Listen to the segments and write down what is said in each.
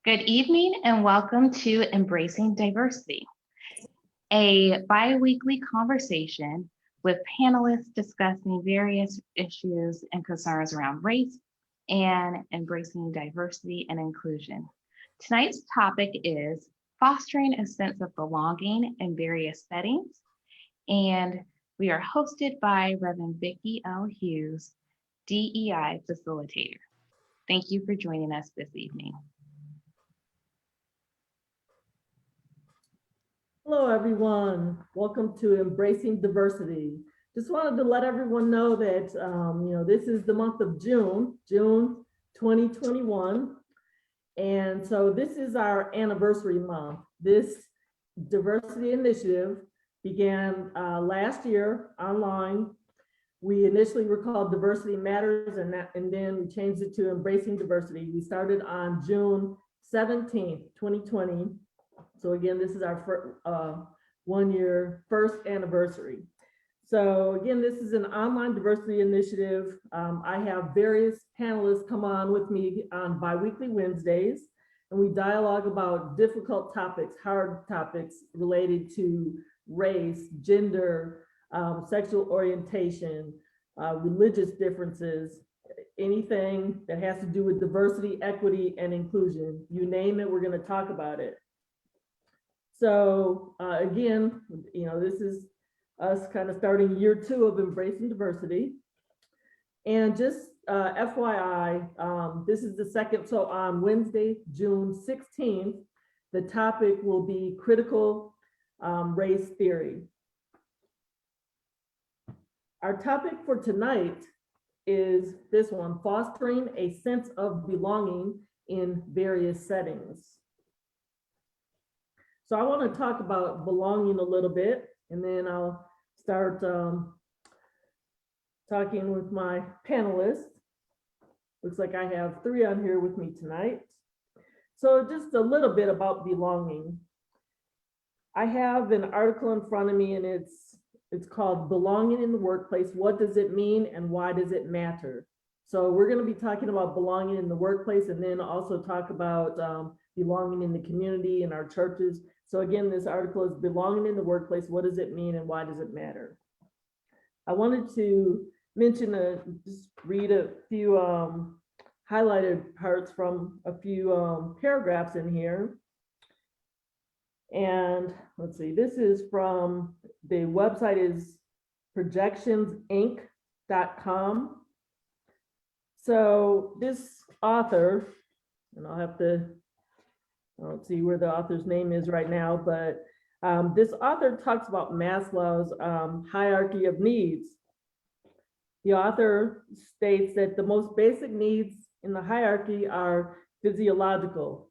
Good evening and welcome to Embracing Diversity, a bi-weekly conversation with panelists discussing various issues and concerns around race and embracing diversity and inclusion. Tonight's topic is fostering a sense of belonging in various settings, and we are hosted by Reverend Vicki L. Hughes, DEI facilitator. Thank you for joining us this evening. Hello, everyone. Welcome to Embracing Diversity. Just wanted to let everyone know that this is the month of June 2021. And so this is our anniversary month. This diversity initiative began last year online. We initially were called Diversity Matters, and then we changed it to Embracing Diversity. We started on June 17th, 2020. So again, this is our 1 year first anniversary. So again, this is an online diversity initiative. I have various panelists come on with me on bi-weekly Wednesdays, and we dialogue about difficult topics, hard topics related to race, gender, sexual orientation, religious differences, anything that has to do with diversity, equity, and inclusion. You name it, we're going to talk about it. So again, this is us kind of starting year 2 of Embracing Diversity. And just FYI, this is the second, so on Wednesday, June 16th, the topic will be critical race theory. Our topic for tonight is this one, fostering a sense of belonging in various settings. So I want to talk about belonging a little bit, and then I'll start talking with my panelists. Looks like I have 3 on here with me tonight. So just a little bit about belonging. I have an article in front of me, and it's called Belonging in the Workplace. What does it mean and why does it matter? So we're going to be talking about belonging in the workplace, and then also talk about belonging in the community and our churches. So again, this article is Belonging in the Workplace. What does it mean and why does it matter? I wanted to mention, just read a few highlighted parts from a few paragraphs in here. And let's see, this is from, the website is projectionsinc.com. So this author, and I don't see where the author's name is right now, but this author talks about Maslow's hierarchy of needs. The author states that the most basic needs in the hierarchy are physiological,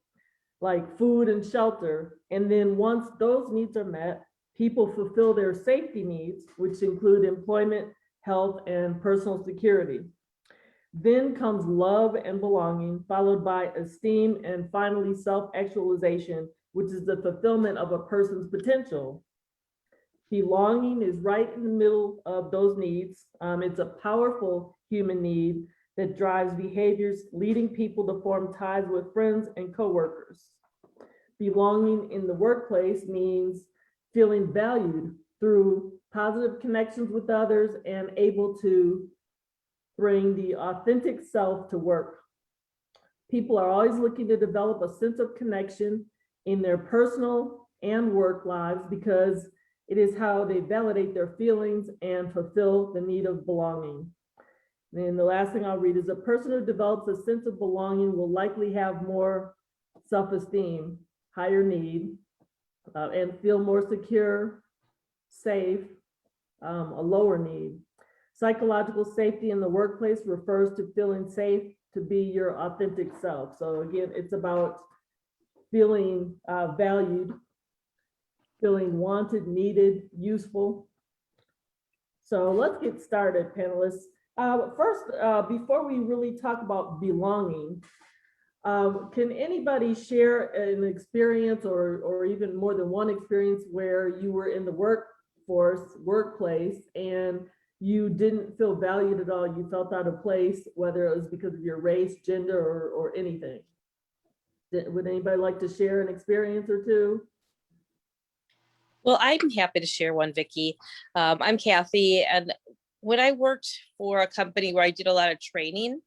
like food and shelter. And then once those needs are met, people fulfill their safety needs, which include employment, health, and personal security. Then comes love and belonging, followed by esteem, and finally self-actualization, which is the fulfillment of a person's potential. Belonging is right in the middle of those needs. It's a powerful human need that drives behaviors, leading people to form ties with friends and coworkers. Belonging in the workplace means feeling valued through positive connections with others and able to bring the authentic self to work. People are always looking to develop a sense of connection in their personal and work lives because it is how they validate their feelings and fulfill the need of belonging. And the last thing I'll read is, a person who develops a sense of belonging will likely have more self-esteem, higher need, and feel more secure, safe, a lower need. Psychological safety in the workplace refers to feeling safe to be your authentic self. So again, it's about feeling valued, feeling wanted, needed, useful. So let's get started, panelists. First, before we really talk about belonging, can anybody share an experience or even more than one experience where you were in the workplace and you didn't feel valued at all, you felt out of place, whether it was because of your race, gender, or anything? Would anybody like to share an experience or two? Well, I'm happy to share one, Vicki. I'm Kathy, and when I worked for a company where I did a lot of training,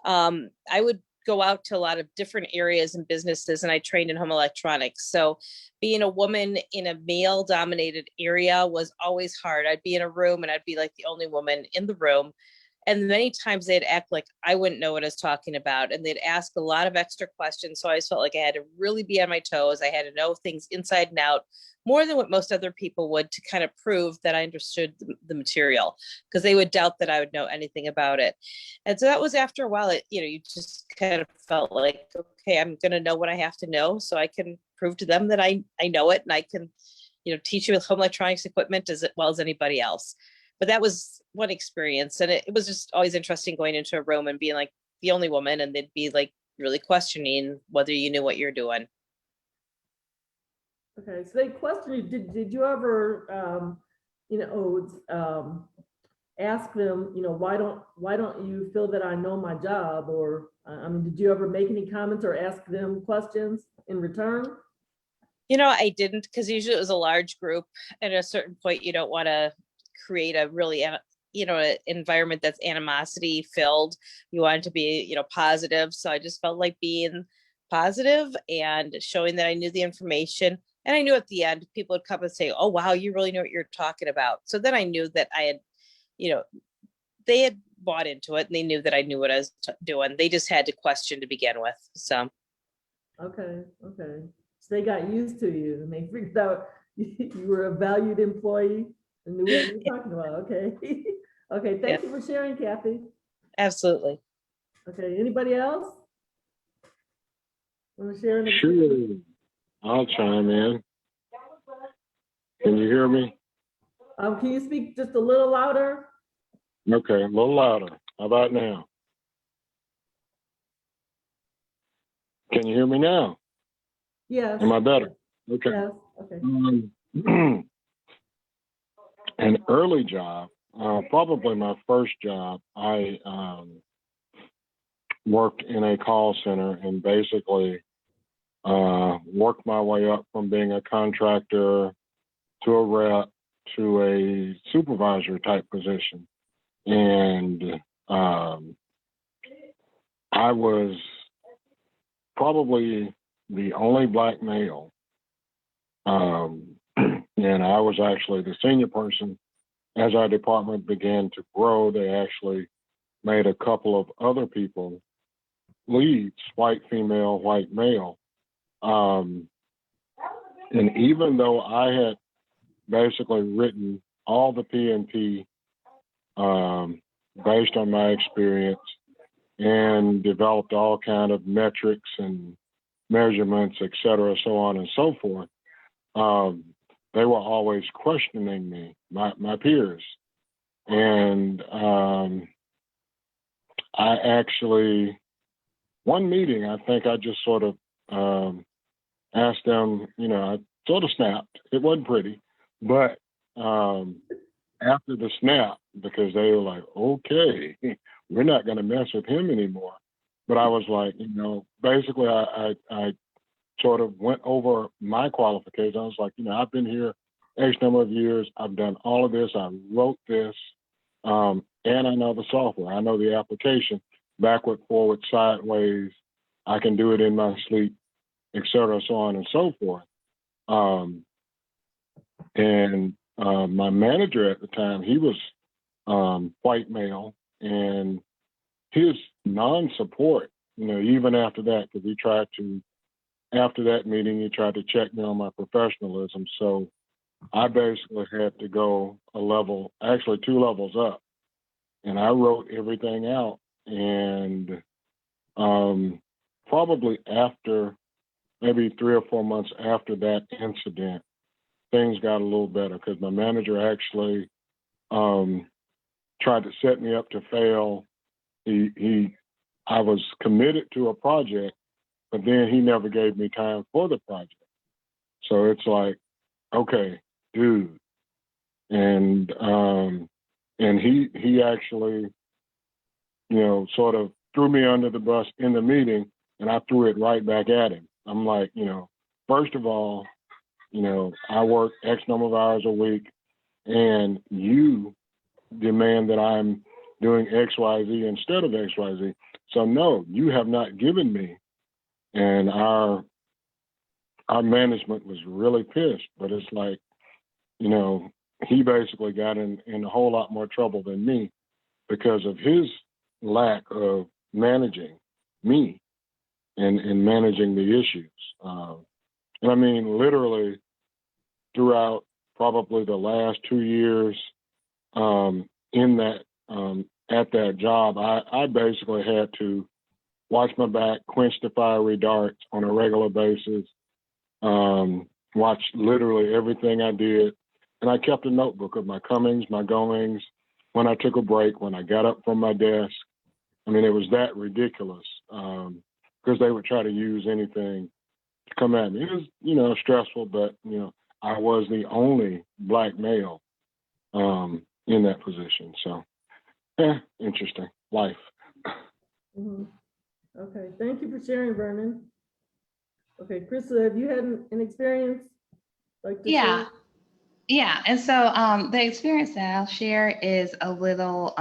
I would go out to a lot of different areas and businesses, and I trained in home electronics. So being a woman in a male-dominated area was always hard. I'd be in a room and I'd be like the only woman in the room. And many times they'd act like I wouldn't know what I was talking about. And they'd ask a lot of extra questions. So I just felt like I had to really be on my toes. I had to know things inside and out more than what most other people would to kind of prove that I understood the material, because they would doubt that I would know anything about it. And so that was after a while, you just kind of felt like, okay, I'm going to know what I have to know so I can prove to them that I know it, and I can, teach you with home electronics equipment as well as anybody else. But that was one experience. And it was just always interesting going into a room and being like the only woman, and they'd be like really questioning whether you knew what you're doing. Okay, so they question you, did you ever, ask them, why don't you feel that I know my job? Or, did you ever make any comments or ask them questions in return? I didn't, because usually it was a large group. And at a certain point, you don't want to create a really, an environment that's animosity filled. You want it to be, positive. So I just felt like being positive and showing that I knew the information. And I knew at the end, people would come and say, oh, wow, you really know what you're talking about. So then I knew that I had, they had bought into it, and they knew that I knew what I was doing. They just had to question to begin with. So. Okay. So they got used to you and they figured out you were a valued employee and knew what you were talking about. Okay. Okay. Thank you for sharing, Kathy. Absolutely. Okay. Anybody else want to share? Sure. I'll chime in. Can you hear me? Can you speak just a little louder? Okay, a little louder. How about now? Can you hear me now? Yes. Am I better? Okay. Yes. Okay. An early job, probably my first job, I worked in a call center and basically worked my way up from being a contractor to a rep to a supervisor type position. And I was probably the only Black male. And I was actually the senior person. As our department began to grow, they actually made a couple of other people leads, white female, white male. And even though I had basically written all the P&P based on my experience and developed all kind of metrics and measurements, et cetera, so on and so forth, they were always questioning me, my peers. And I actually, one meeting, I think I just sort of asked them, I sort of snapped. It wasn't pretty, but after the snap, because they were like, okay, we're not going to mess with him anymore. But I was like, basically I sort of went over my qualifications. I was like, I've been here X number of years. I've done all of this. I wrote this, and I know the software. I know the application, backward, forward, sideways. I can do it in my sleep, et cetera, so on and so forth. And my manager at the time, he was white male, and his non-support, even after that, because after that meeting, he tried to check me on my professionalism. So I basically had to go a level, actually 2 levels up, and I wrote everything out. And probably after maybe 3 or 4 months after that incident, things got a little better because my manager actually tried to set me up to fail. I was committed to a project, but then he never gave me time for the project. So it's like, okay, dude. And he actually, sort of threw me under the bus in the meeting And I threw it right back at him. I'm like, first of all, I work X number of hours a week, and you demand that I'm doing X, Y, Z instead of X, Y, Z. So no, you have not given me. And our management was really pissed, but it's like, he basically got in a whole lot more trouble than me because of his lack of managing me and managing the issues. And I mean, literally throughout probably the last 2 years in that at that job, I basically had to watch my back, quench the fiery darts on a regular basis, watch literally everything I did. And I kept a notebook of my comings, my goings, when I took a break, when I got up from my desk. I mean, it was that ridiculous because they would try to use anything to come at me. It was, stressful, but, I was the only Black male in that position. So, interesting life. Mhm. Okay, thank you for sharing, Vernon. Okay, Krista, have you had an experience like this? Yeah. Yeah. And so the experience that I'll share is a little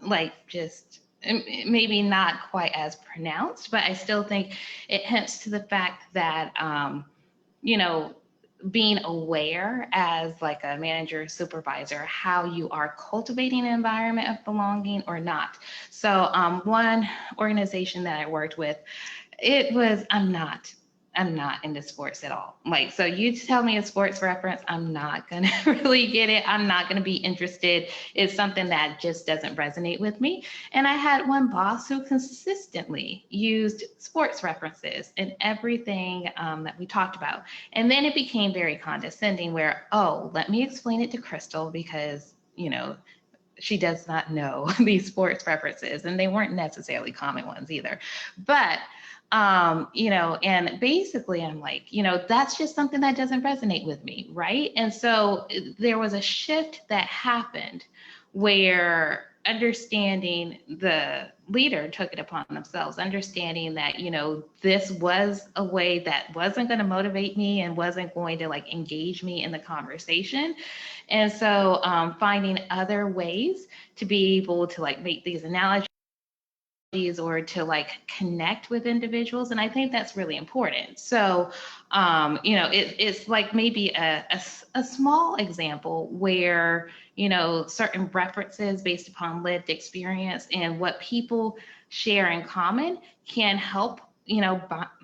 like just maybe not quite as pronounced, but I still think it hints to the fact that, being aware as like a manager, supervisor, how you are cultivating an environment of belonging or not. So one organization that I worked with, it was, I'm not into sports at all. Like, so you tell me a sports reference, I'm not going to really get it. I'm not going to be interested. It's something that just doesn't resonate with me. And I had one boss who consistently used sports references in everything that we talked about. And then it became very condescending where, oh, let me explain it to Crystal because, she does not know these sports references, and they weren't necessarily common ones either. But and basically I'm like, that's just something that doesn't resonate with me, right? And so there was a shift that happened where understanding the leader took it upon themselves, understanding that, this was a way that wasn't going to motivate me and wasn't going to like engage me in the conversation. And so finding other ways to be able to like make these analogies or to like connect with individuals. And I think that's really important. So, it's like maybe a small example where, certain references based upon lived experience and what people share in common can help,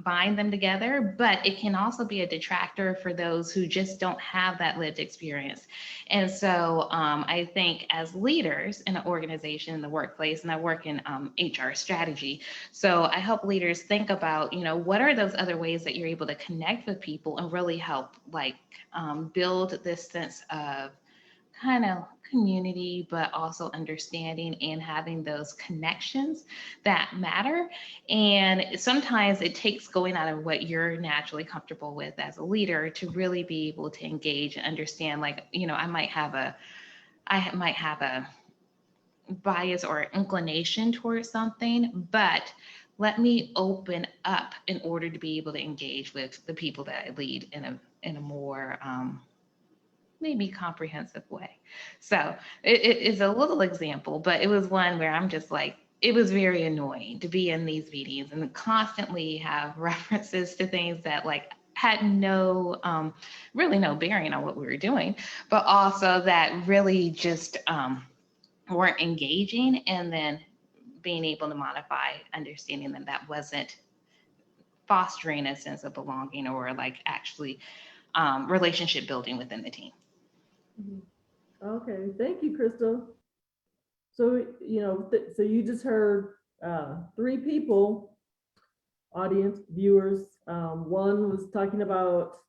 bind them together, but it can also be a detractor for those who just don't have that lived experience. And so I think as leaders in an organization, in the workplace, and I work in HR strategy, so I help leaders think about, what are those other ways that you're able to connect with people and really help like build this sense of kind of community, but also understanding and having those connections that matter. And sometimes it takes going out of what you're naturally comfortable with as a leader to really be able to engage and understand, like, I might have a bias or inclination towards something, but let me open up in order to be able to engage with the people that I lead in a more maybe comprehensive way. So it is a little example, but it was one where I'm just like, it was very annoying to be in these meetings and constantly have references to things that like had no really no bearing on what we were doing, but also that really just weren't engaging, and then being able to modify, understanding that that wasn't fostering a sense of belonging or like actually relationship building within the team. Mhm. Okay, thank you, Crystal. So, so you just heard 3 people, audience, viewers. One was talking about,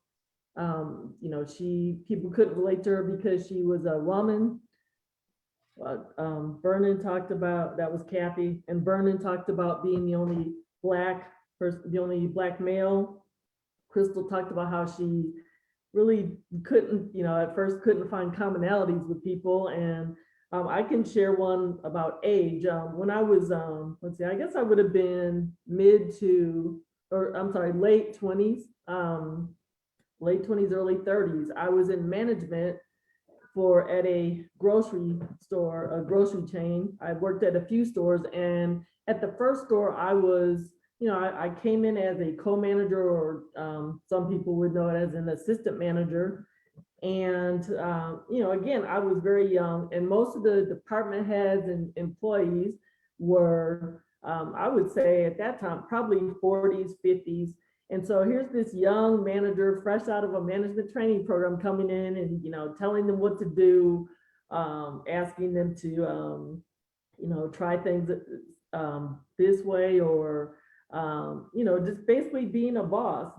people couldn't relate to her because she was a woman. Vernon talked about, that was Kathy, and Vernon talked about being the only Black person, the only Black male. Crystal talked about how she really couldn't, at first couldn't find commonalities with people. And I can share one about age. When I was, let's see, I guess I would have been late 20s, early 30s. I was in management at a grocery store, a grocery chain. I worked at a few stores, and at the first store, I was, I came in as a co-manager, or some people would know it as an assistant manager. And, again, I was very young, and most of the department heads and employees were, I would say at that time, probably 40s, 50s. And so here's this young manager, fresh out of a management training program, coming in and, telling them what to do, asking them to, try things this way, or, just basically being their boss.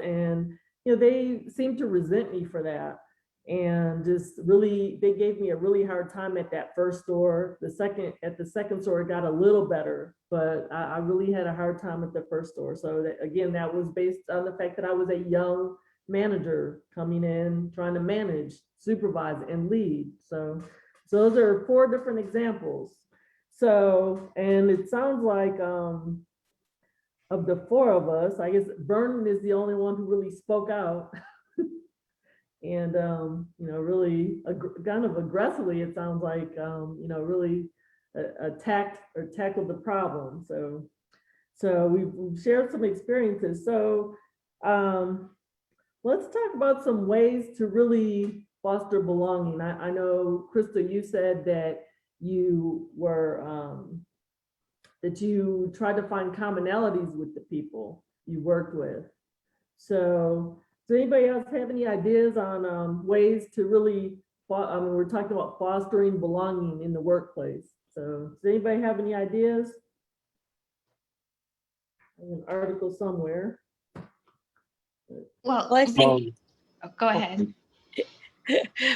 And, they seemed to resent me for that. And just really, they gave me a really hard time at that first store. At the second store, it got a little better, but I really had a hard time at the first store. So that was based on the fact that I was a young manager coming in, trying to manage, supervise, and lead. So those are 4 different examples. So, and it sounds like, of the 4 of us, I guess Vernon is the only one who really spoke out. And, really kind of aggressively, it sounds like, really tackled the problem. So we've shared some experiences. So let's talk about some ways to really foster belonging. I know, Krista, you said that you were, that you tried to find commonalities with the people you worked with. So does anybody else have any ideas on ways to really, we're talking about fostering belonging in the workplace. So does anybody have any ideas? An article somewhere. Well, Well, I think, go ahead.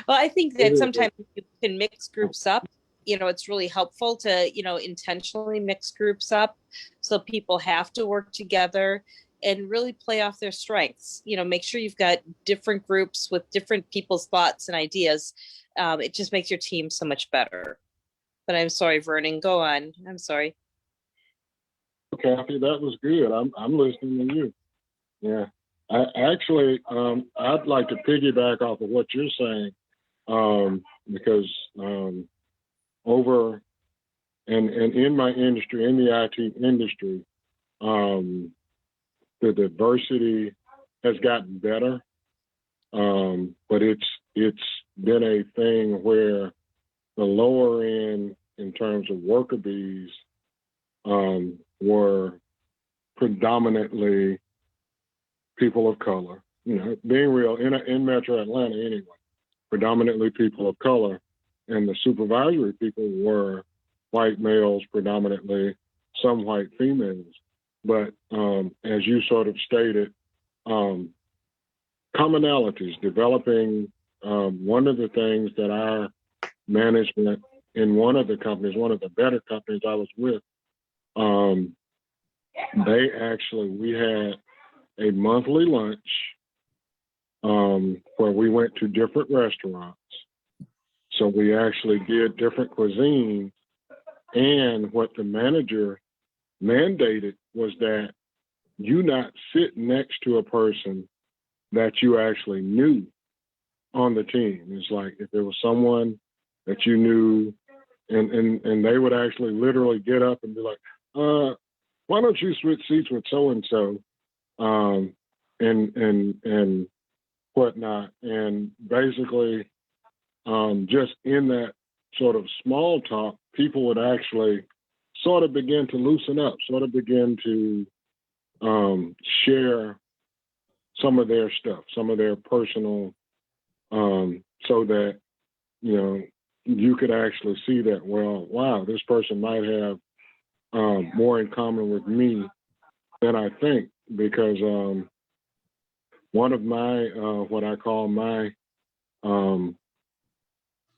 well, I think that sometimes you can mix groups up. It's really helpful to, intentionally mix groups up, so people have to work together and really play off their strengths. Make sure you've got different groups with different people's thoughts and ideas. It just makes your team so much better. But I'm sorry, Vernon, go on. I'm sorry. Kathy, that was good. I'm listening to you. Yeah. I actually, I'd like to piggyback off of what you're saying, because over and in my industry, in the IT industry, the diversity has gotten better, but it's been a thing where the lower end in terms of worker bees were predominantly people of color. Being real, in Metro Atlanta anyway, predominantly people of color, and the supervisory people were white males predominantly, some white females. But as you sort of stated, commonalities, developing. One of the things that our management in one of the companies, one of the better companies I was with, we had a monthly lunch where we went to different restaurants. So we actually did different cuisines, and what the manager mandated was that you not sit next to a person that you actually knew on the team. It's like if there was someone that you knew, and they would actually literally get up and be like, why don't you switch seats with so-and-so, and whatnot. And basically, just in that sort of small talk, people would actually sort of begin to loosen up, sort of begin to share some of their stuff, some of their personal, so that, you could actually see that, well, wow, this person might have more in common with me than I think, because one of my, what I call my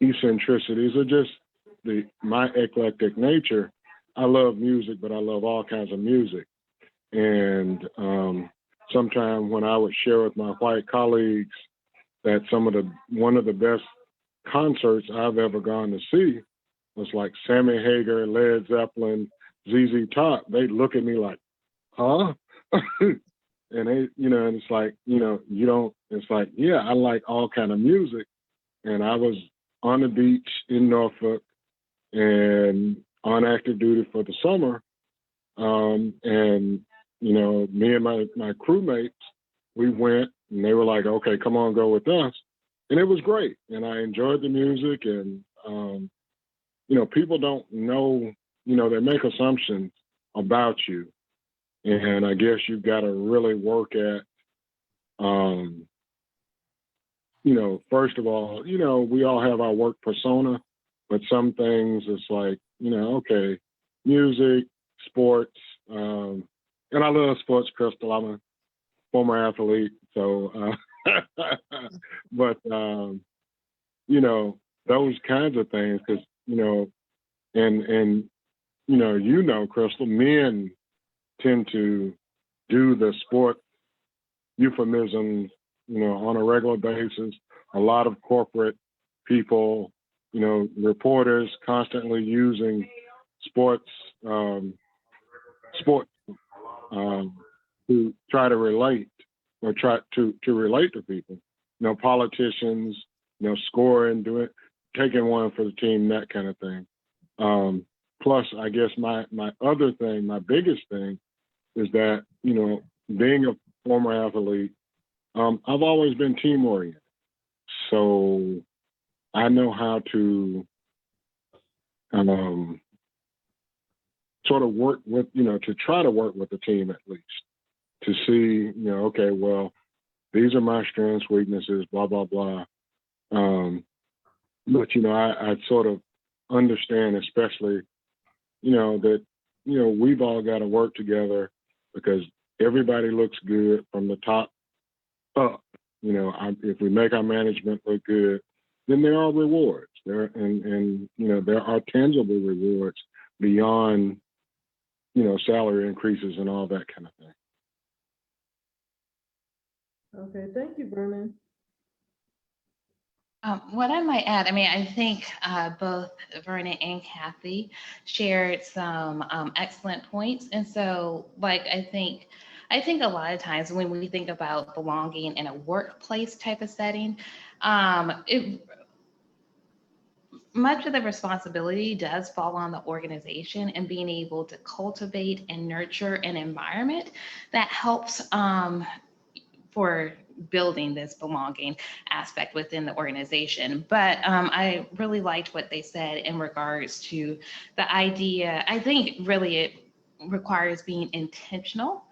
eccentricities are just my eclectic nature. I love music, but I love all kinds of music. And sometimes when I would share with my white colleagues that one of the best concerts I've ever gone to see was like Sammy Hagar, Led Zeppelin, ZZ Top. They look at me like, huh? And they, and it's like, you don't, it's like, yeah, I like all kind of music. And I was on the beach in Norfolk and on active duty for the summer. And, me and my crewmates, we went and they were like, okay, come on, go with us. And it was great. And I enjoyed the music and, people don't know, they make assumptions about you. And I guess you've got to really work at, first of all, we all have our work persona, but some things it's like, okay, music, sports, and I love sports, Crystal. I'm a former athlete, so, but, those kinds of things, because, and Crystal, men tend to do the sport euphemisms, on a regular basis. A lot of corporate people, reporters constantly using sports, to try to relate or try to relate to people. Politicians, scoring, taking one for the team, that kind of thing. Plus, I guess my other thing, my biggest thing is that, being a former athlete, I've always been team oriented. So I know how to sort of work with, to try to work with the team at least, to see, okay, well, these are my strengths, weaknesses, blah, blah, blah. But, I sort of understand, especially, that, we've all got to work together because everybody looks good from the top up. If we make our management look good, then there are rewards there, and there are tangible rewards beyond, salary increases and all that kind of thing. Okay, thank you, Vernon. What I might add, I think both Vernon and Kathy shared some excellent points. And so, I think a lot of times when we think about belonging in a workplace type of setting, much of the responsibility does fall on the organization and being able to cultivate and nurture an environment that helps for building this belonging aspect within the organization. But I really liked what they said in regards to the idea. I think really it requires being intentional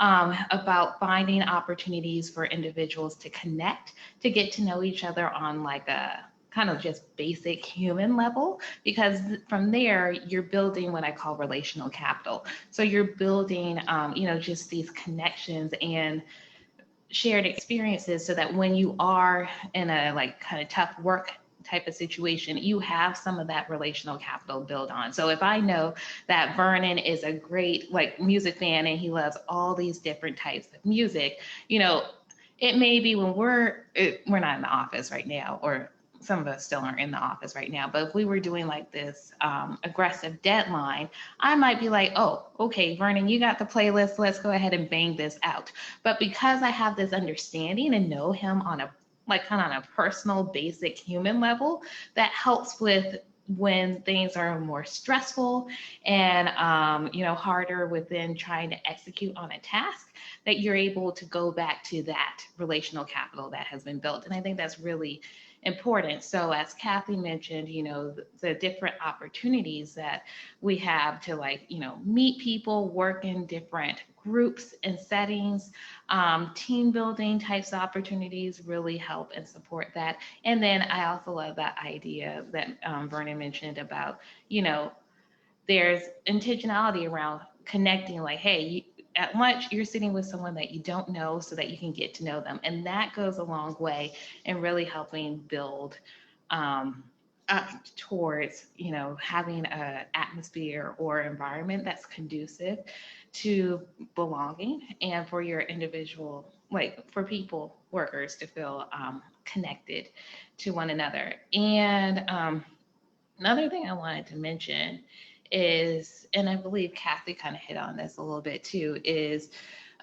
about finding opportunities for individuals to connect, to get to know each other on like a kind of just basic human level, because from there you're building what I call relational capital. So you're building, just these connections and shared experiences so that when you are in a kind of tough work type of situation, you have some of that relational capital built on. So if I know that Vernon is a great music fan and he loves all these different types of music, it may be when we're not in the office right now, or some of us still aren't in the office right now, but if we were doing this aggressive deadline, I might be like, oh, okay, Vernon, you got the playlist, let's go ahead and bang this out. But because I have this understanding and know him on a kind of on a personal, basic human level, that helps with when things are more stressful and harder within trying to execute on a task, that you're able to go back to that relational capital that has been built. And I think that's really important. So as Kathy mentioned, the different opportunities that we have to meet people, work in different groups and settings, team building types of opportunities really help and support that. And then I also love that idea that Vernon mentioned about, there's intentionality around connecting, hey, at lunch, you're sitting with someone that you don't know so that you can get to know them. And that goes a long way in really helping build towards, having an atmosphere or environment that's conducive to belonging and for your individual, like for people, workers to feel connected to one another. And another thing I wanted to mention is, and I believe Kathy kind of hit on this a little bit too, is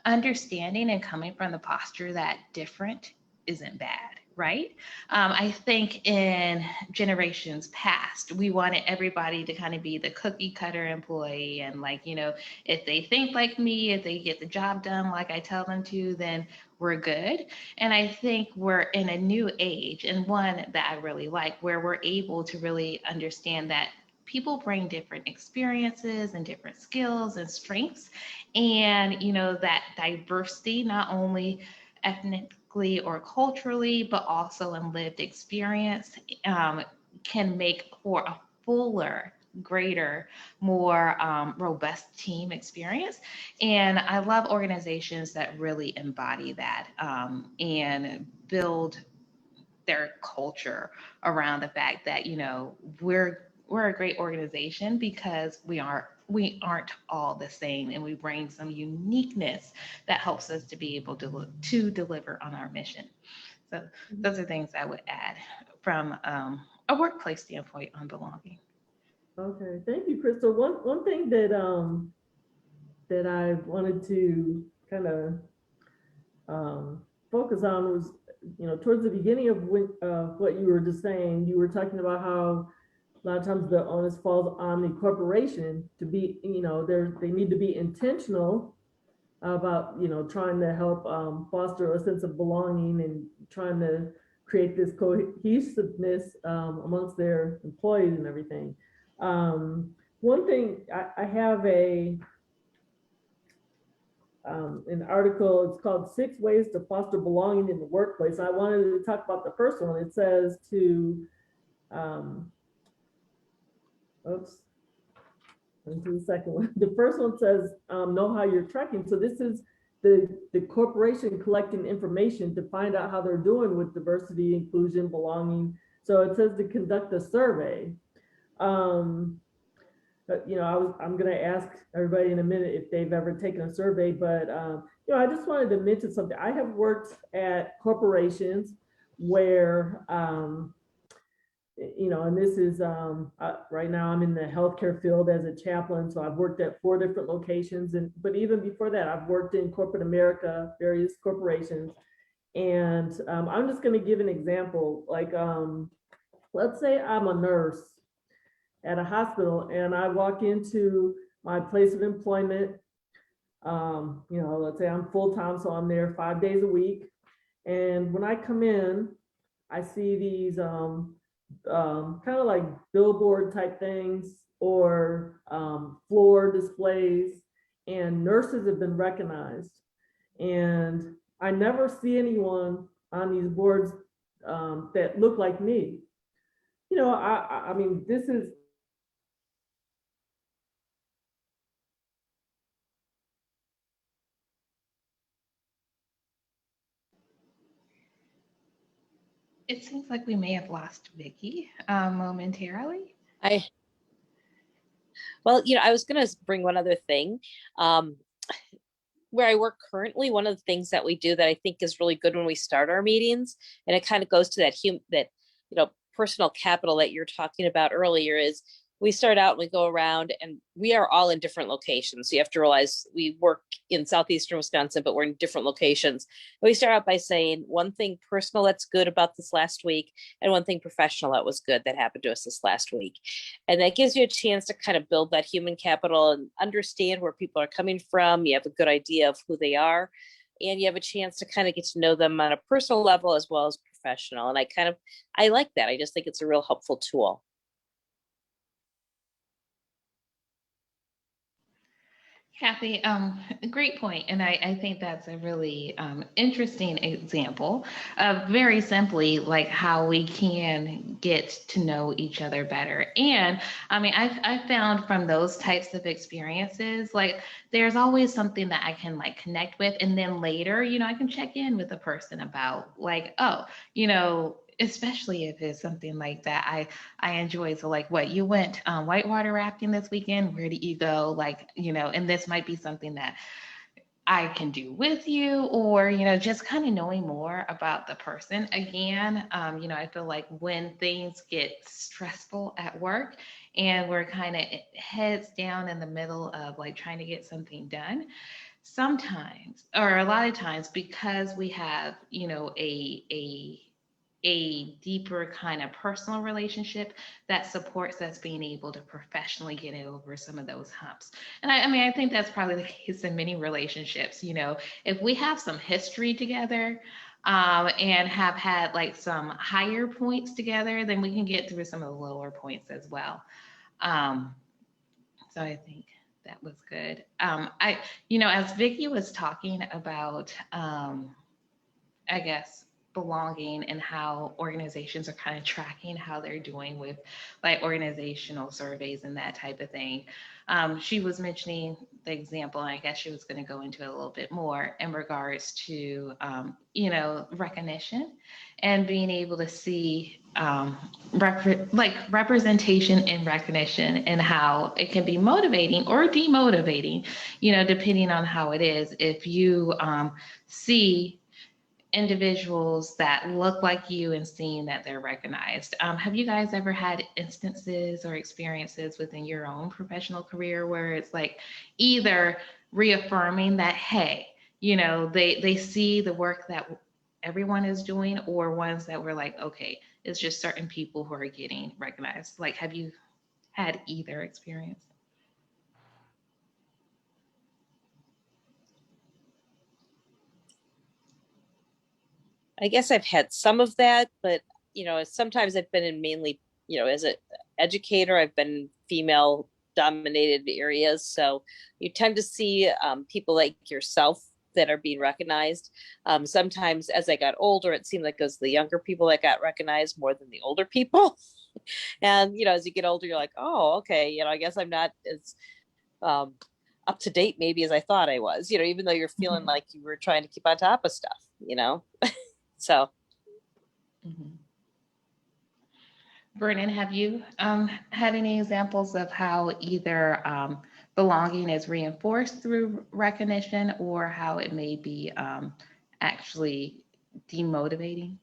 understanding and coming from the posture that different isn't bad, right? I think in generations past, we wanted everybody to kind of be the cookie cutter employee. And like, if they think like me, if they get the job done like I tell them to, then we're good. And I think we're in a new age, and one that I really like, where we're able to really understand that people bring different experiences and different skills and strengths, and that diversity, not only ethnically or culturally, but also in lived experience, can make for a fuller, greater, more robust team experience. And I love organizations that really embody that, and build their culture around the fact that we're a great organization because we aren't all the same, and we bring some uniqueness that helps us to be able to deliver on our mission. So those are things I would add from a workplace standpoint on belonging. Okay, thank you, Crystal. One thing that that I wanted to kind of focus on was, towards the beginning of what you were just saying, you were talking about how a lot of times the onus falls on the corporation to be, they need to be intentional about, trying to help foster a sense of belonging and trying to create this cohesiveness amongst their employees and everything. One thing, I have an article, it's called 6 Ways to Foster Belonging in the Workplace. I wanted to talk about the first one. It says to, into the second one. The first one says, know how you're tracking. So this is the corporation collecting information to find out how they're doing with diversity, inclusion, belonging. So it says to conduct a survey. But, I'm going to ask everybody in a minute if they've ever taken a survey, but, I just wanted to mention something. I have worked at corporations where, and this is, right now I'm in the healthcare field as a chaplain. So I've worked at 4 different locations, but even before that, I've worked in corporate America, various corporations. And I'm just going to give an example. Like, let's say I'm a nurse at a hospital and I walk into my place of employment. Let's say I'm full-time, so I'm there 5 days a week. And when I come in, I see these kind of like billboard type things or floor displays, and nurses have been recognized. And I never see anyone on these boards that look like me. I mean, this is, It seems like we may have lost Vicky momentarily. Well, I was going to bring one other thing. Where I work currently, one of the things that we do that I think is really good when we start our meetings, and it kind of goes to that personal capital that you're talking about earlier, is we start out and we go around, and we are all in different locations. So you have to realize we work in southeastern Wisconsin, but we're in different locations. And we start out by saying one thing personal that's good about this last week, and one thing professional that was good that happened to us this last week. And that gives you a chance to kind of build that human capital and understand where people are coming from. You have a good idea of who they are, and you have a chance to kind of get to know them on a personal level as well as professional. And I like that. I just think it's a real helpful tool. Kathy, great point. And I think that's a really interesting example of, very simply, like how we can get to know each other better. And I mean, I've found from those types of experiences, like there's always something that I can like connect with. And then later, I can check in with the person about like, oh, especially if it's something like that, I enjoy. So like, what, you went whitewater rafting this weekend? Where did you go? Like, and this might be something that I can do with you, or, just kind of knowing more about the person. Again, I feel like when things get stressful at work and we're kind of heads down in the middle of like trying to get something done, sometimes, or a lot of times, because we have, a deeper kind of personal relationship, that supports us being able to professionally get over some of those humps. And I mean, I think that's probably the case in many relationships. If we have some history together, and have had like some higher points together, then we can get through some of the lower points as well. So I think that was good. As Vicky was talking about, I guess, belonging and how organizations are kind of tracking how they're doing with like organizational surveys and that type of thing. She was mentioning the example, and I guess she was going to go into it a little bit more in regards to, recognition and being able to see representation and recognition, and how it can be motivating or demotivating, depending on how it is. If you see individuals that look like you and seeing that they're recognized. Have you guys ever had instances or experiences within your own professional career where it's like either reaffirming that, hey, they see the work that everyone is doing, or ones that were like, okay, it's just certain people who are getting recognized? Like, have you had either experience? I guess I've had some of that, but sometimes I've been in mainly, as an educator, I've been in female dominated areas. So you tend to see people like yourself that are being recognized. Sometimes as I got older, it seemed like it was the younger people that got recognized more than the older people. And, as you get older, you're like, oh, okay, I guess I'm not as up to date maybe as I thought I was, even though you're feeling like you were trying to keep on top of stuff, So. Mm-hmm. Vernon, have you had any examples of how either belonging is reinforced through recognition, or how it may be actually demotivating?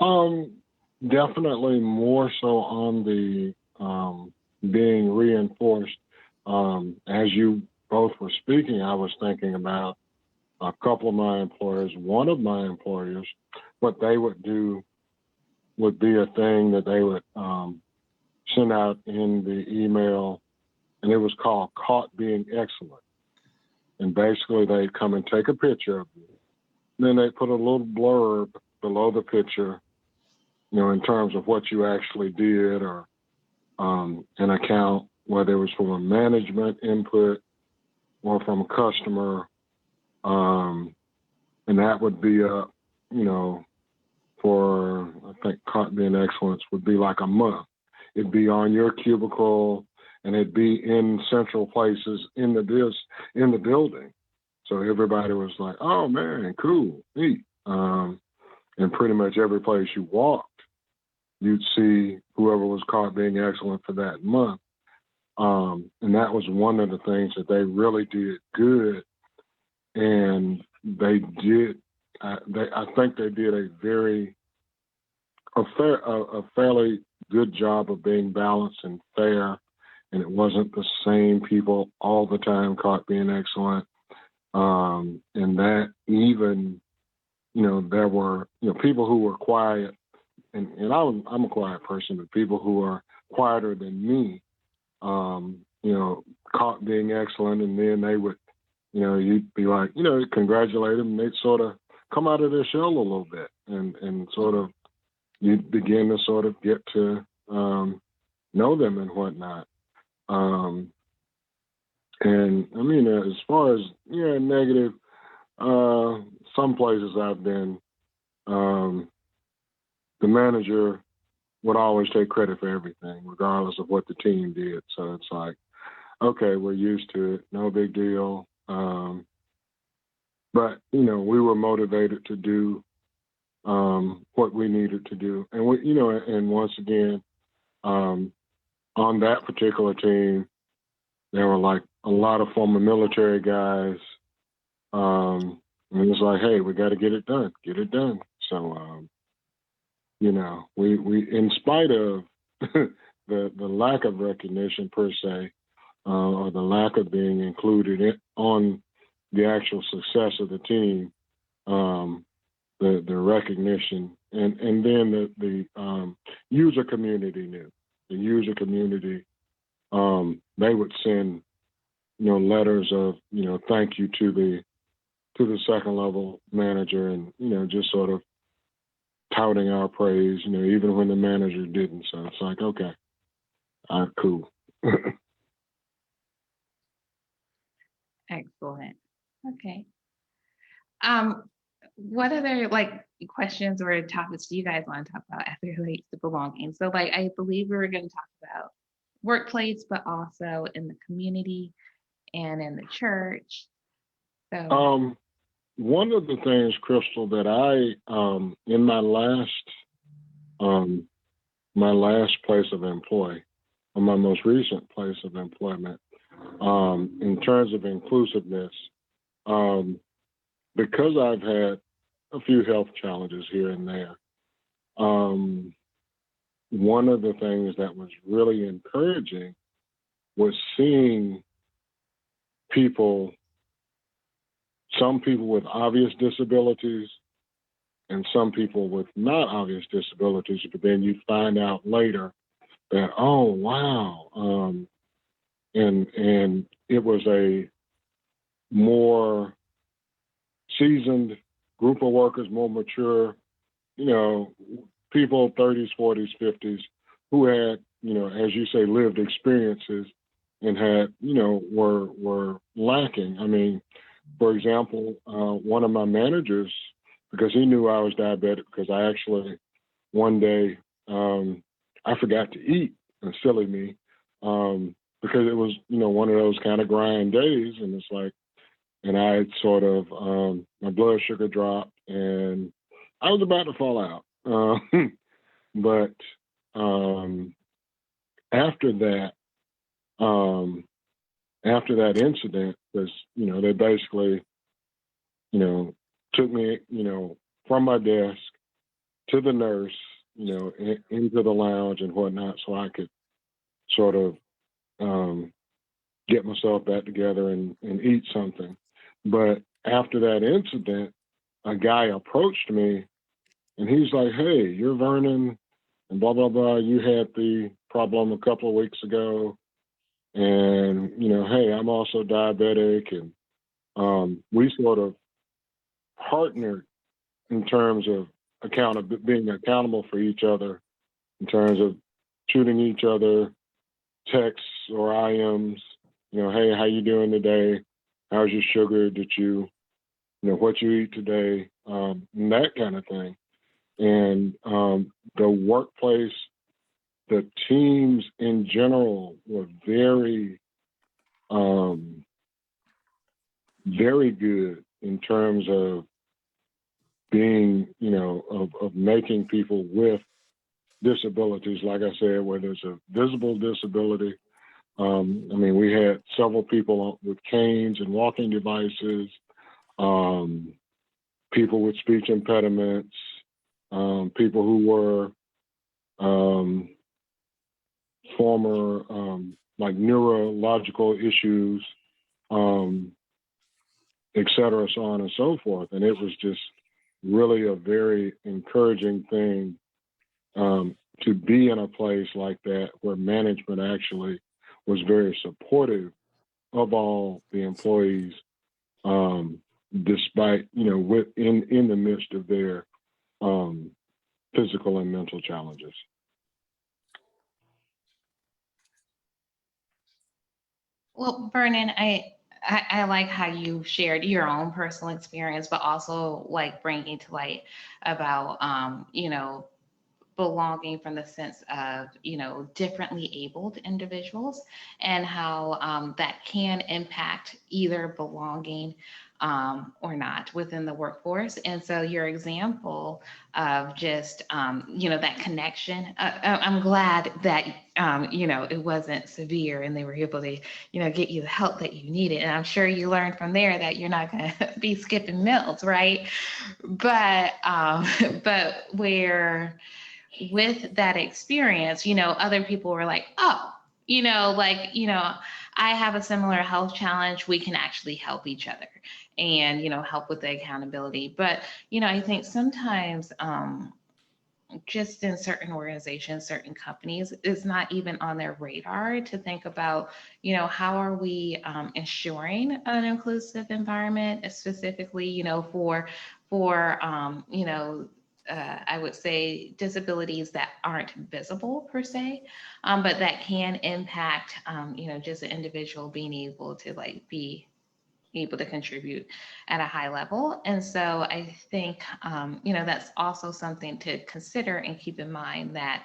Definitely more so on the being reinforced. As you both were speaking, I was thinking about a couple of my employers. One of my employers, what they would do would be a thing that they would send out in the email, and it was called Caught Being Excellent. And basically they'd come and take a picture of you. Then they put a little blurb below the picture, in terms of what you actually did, or an account, whether it was from a management input or from a customer. And that would be for, I think, Caught Being Excellence would be like a month. It'd be on your cubicle, and it'd be in central places in the building. So everybody was like, oh man, cool, neat. And pretty much every place you walked, you'd see whoever was caught being excellent for that month. And that was one of the things that they really did good. And they did, I think they did a fairly good job of being balanced and fair. And it wasn't the same people all the time caught being excellent. And that even, there were, people who were quiet, and I'm a quiet person, but people who are quieter than me, caught being excellent, and then they would, you'd be like, congratulate them, and they'd sort of come out of their shell a little bit, and sort of, you'd begin to sort of get to know them and whatnot. And I mean, as far as, negative, some places I've been, the manager would always take credit for everything, regardless of what the team did. So it's like, okay, we're used to it, no big deal. But, we were motivated to do what we needed to do. And we, and once again, on that particular team, there were like a lot of former military guys. And it was like, hey, we got to get it done. So, we in spite of the lack of recognition per se, or the lack of being included on the actual success of the team, the recognition, and then the user community knew. The user community, they would send letters of thank you to the second level manager, and just sort of touting our praise, even when the manager didn't. So it's like, okay, cool. Excellent. Okay. What other questions or topics do you guys want to talk about as it relates to belonging? So I believe we were going to talk about workplace, but also in the community and in the church. So one of the things, Crystal, that I in my last place of employ, or my most recent place of employment, in terms of inclusiveness, because I've had a few health challenges here and there, one of the things that was really encouraging was seeing some people with obvious disabilities and some people with not obvious disabilities, but then you find out later that, oh, wow. And it was a more seasoned group of workers, more mature, people 30s, 40s, 50s, who had, as you say, lived experiences and had, were lacking. I mean, for example, one of my managers, because he knew I was diabetic, because I actually, one day, I forgot to eat, and silly me, because it was, one of those kind of grind days, and it's like, and I had sort of, my blood sugar dropped, and I was about to fall out. But after that incident, was, they basically, took me, from my desk to the nurse, into the lounge and whatnot, so I could sort of get myself back together and eat something. But after that incident, a guy approached me, and he's like, hey, you're Vernon, and blah, blah, blah. You had the problem a couple of weeks ago. And, hey, I'm also diabetic. And we sort of partnered in terms of being accountable for each other, in terms of shooting each other texts or IMs, hey, how you doing today? How's your sugar? Did you, what you eat today? And that kind of thing. And the workplace, the teams in general were very, very good in terms of being, of making people with disabilities, like I said, where there's a visible disability. I mean, we had several people with canes and walking devices, people with speech impediments, people who were former like neurological issues, et cetera, so on and so forth. And it was just really a very encouraging thing to be in a place like that, where management actually was very supportive of all the employees, despite, in the midst of their physical and mental challenges. Well, Vernon, I like how you shared your own personal experience, but also bringing to light about, belonging from the sense of, differently abled individuals, and how that can impact either belonging or not within the workforce. And so your example of just, that connection, I'm glad that, it wasn't severe and they were able to, get you the help that you needed. And I'm sure you learned from there that you're not going to be skipping meals, right? But, but where with that experience, other people were like, oh, I have a similar health challenge. We can actually help each other and, help with the accountability. But, I think sometimes just in certain organizations, certain companies, it's not even on their radar to think about, how are we ensuring an inclusive environment, specifically, for I would say disabilities that aren't visible per se, but that can impact, just an individual being able to be able to contribute at a high level. And so I think, that's also something to consider and keep in mind that,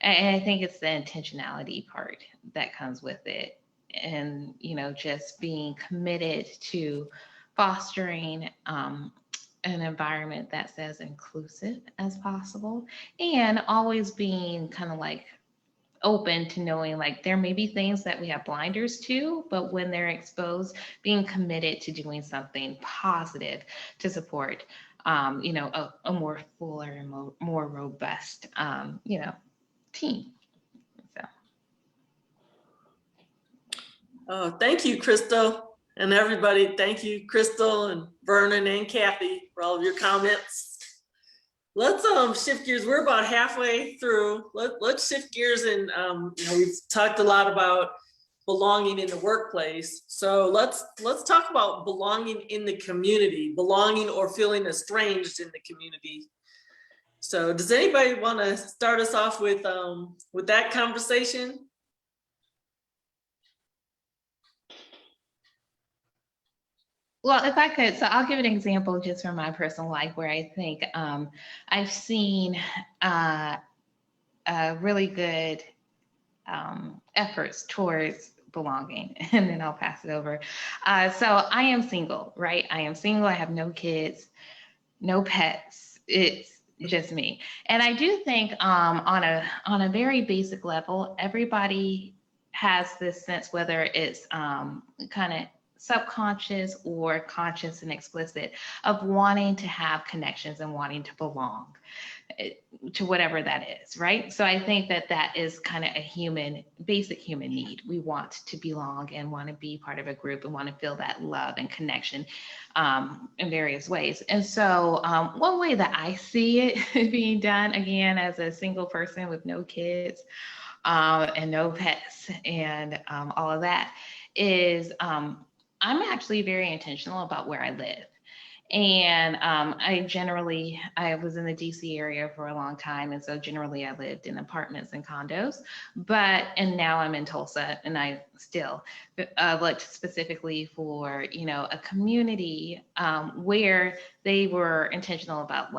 and I think it's the intentionality part that comes with it. And, just being committed to fostering an environment that's as inclusive as possible, and always being kind of open to knowing there may be things that we have blinders to, but when they're exposed, being committed to doing something positive to support, a more fuller and more robust, team. So. Oh, thank you, Crystal, and everybody. Thank you, Crystal and Vernon and Kathy, for all of your comments. Let's shift gears. We're about halfway through. Let's shift gears, and we've talked a lot about belonging in the workplace. So let's talk about belonging in the community, belonging or feeling estranged in the community. So does anybody want to start us off with that conversation? Well, if I could, so I'll give an example just from my personal life where I think I've seen really good efforts towards belonging, and then I'll pass it over. So I am single, right? I am single. I have no kids, no pets. It's just me. And I do think on a very basic level, everybody has this sense, whether it's kind of subconscious or conscious and explicit, of wanting to have connections and wanting to belong to whatever that is, right? So I think that is kind of a basic human need. We want to belong and want to be part of a group and want to feel that love and connection in various ways. And so one way that I see it being done, again, as a single person with no kids and no pets and all of that, is I'm actually very intentional about where I live. And I was in the DC area for a long time. And so generally I lived in apartments and condos, and now I'm in Tulsa, and I still looked specifically for, a community where they were intentional about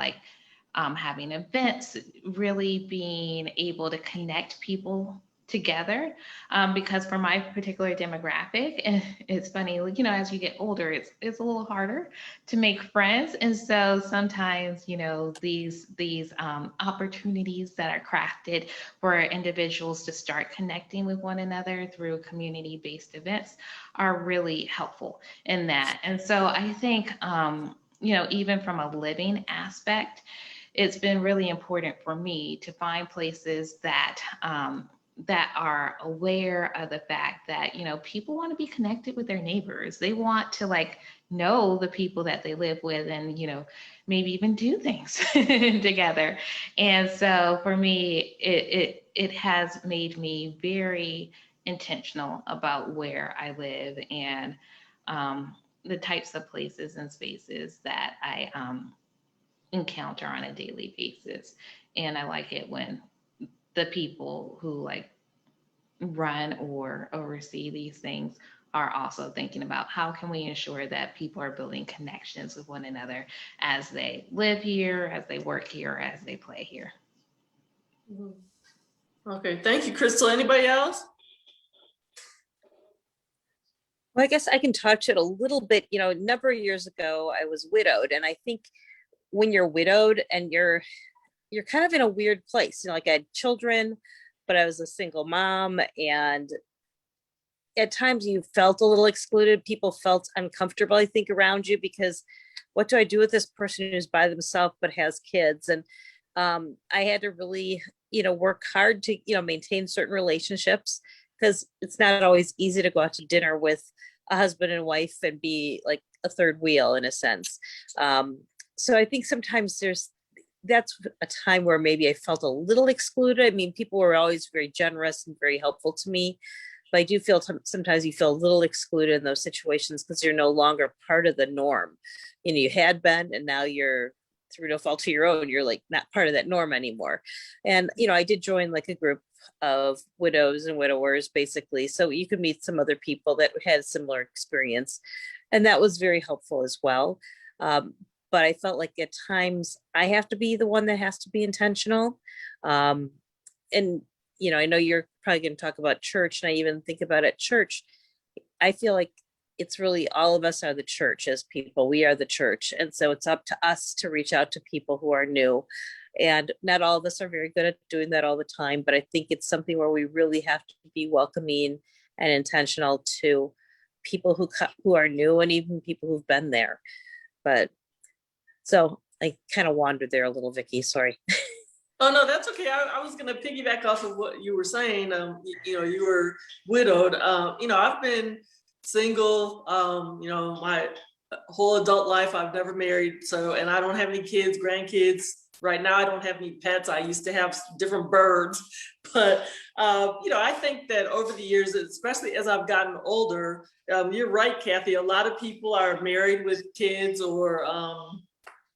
having events, really being able to connect people together, because for my particular demographic, and it's funny, as you get older, it's a little harder to make friends. And so sometimes, these opportunities that are crafted for individuals to start connecting with one another through community-based events are really helpful in that. And so I think, even from a living aspect, it's been really important for me to find places that are aware of the fact that, people want to be connected with their neighbors. They want to know the people that they live with, and, maybe even do things together. And so for me, it has made me very intentional about where I live and the types of places and spaces that I encounter on a daily basis. And I like it when the people who run or oversee these things are also thinking about how can we ensure that people are building connections with one another as they live here, as they work here, as they play here. Mhm. Okay, thank you, Crystal. Anybody else? Well, I guess I can touch it a little bit. A number of years ago, I was widowed, and I think when you're widowed and you're kind of in a weird place. Like I had children, but I was a single mom, and at times you felt a little excluded. People felt uncomfortable, I think, around you because what do I do with this person who's by themselves but has kids? And I had to really, work hard to, maintain certain relationships because it's not always easy to go out to dinner with a husband and wife and be like a third wheel in a sense. So I think sometimes that's a time where maybe I felt a little excluded. I mean, people were always very generous and very helpful to me, but I do feel sometimes you feel a little excluded in those situations because you're no longer part of the norm. You had been, and now you're, through no fault of your own, you're like not part of that norm anymore. And, I did join like a group of widows and widowers basically. So you could meet some other people that had similar experience. And that was very helpful as well. But I felt like at times I have to be the one that has to be intentional. And I know you're probably going to talk about church, and I even think about at church, I feel like it's really all of us are the church as people. We are the church. And so it's up to us to reach out to people who are new. And not all of us are very good at doing that all the time, but I think it's something where we really have to be welcoming and intentional to people who are new and even people who've been there. But so I kind of wandered there a little, Vicky, sorry. Oh, no, that's okay. I was going to piggyback off of what you were saying. You were widowed. I've been single, my whole adult life. I've never married. So, and I don't have any kids, grandkids. Right now, I don't have any pets. I used to have different birds. But, I think that over the years, especially as I've gotten older, you're right, Kathy. A lot of people are married with kids or,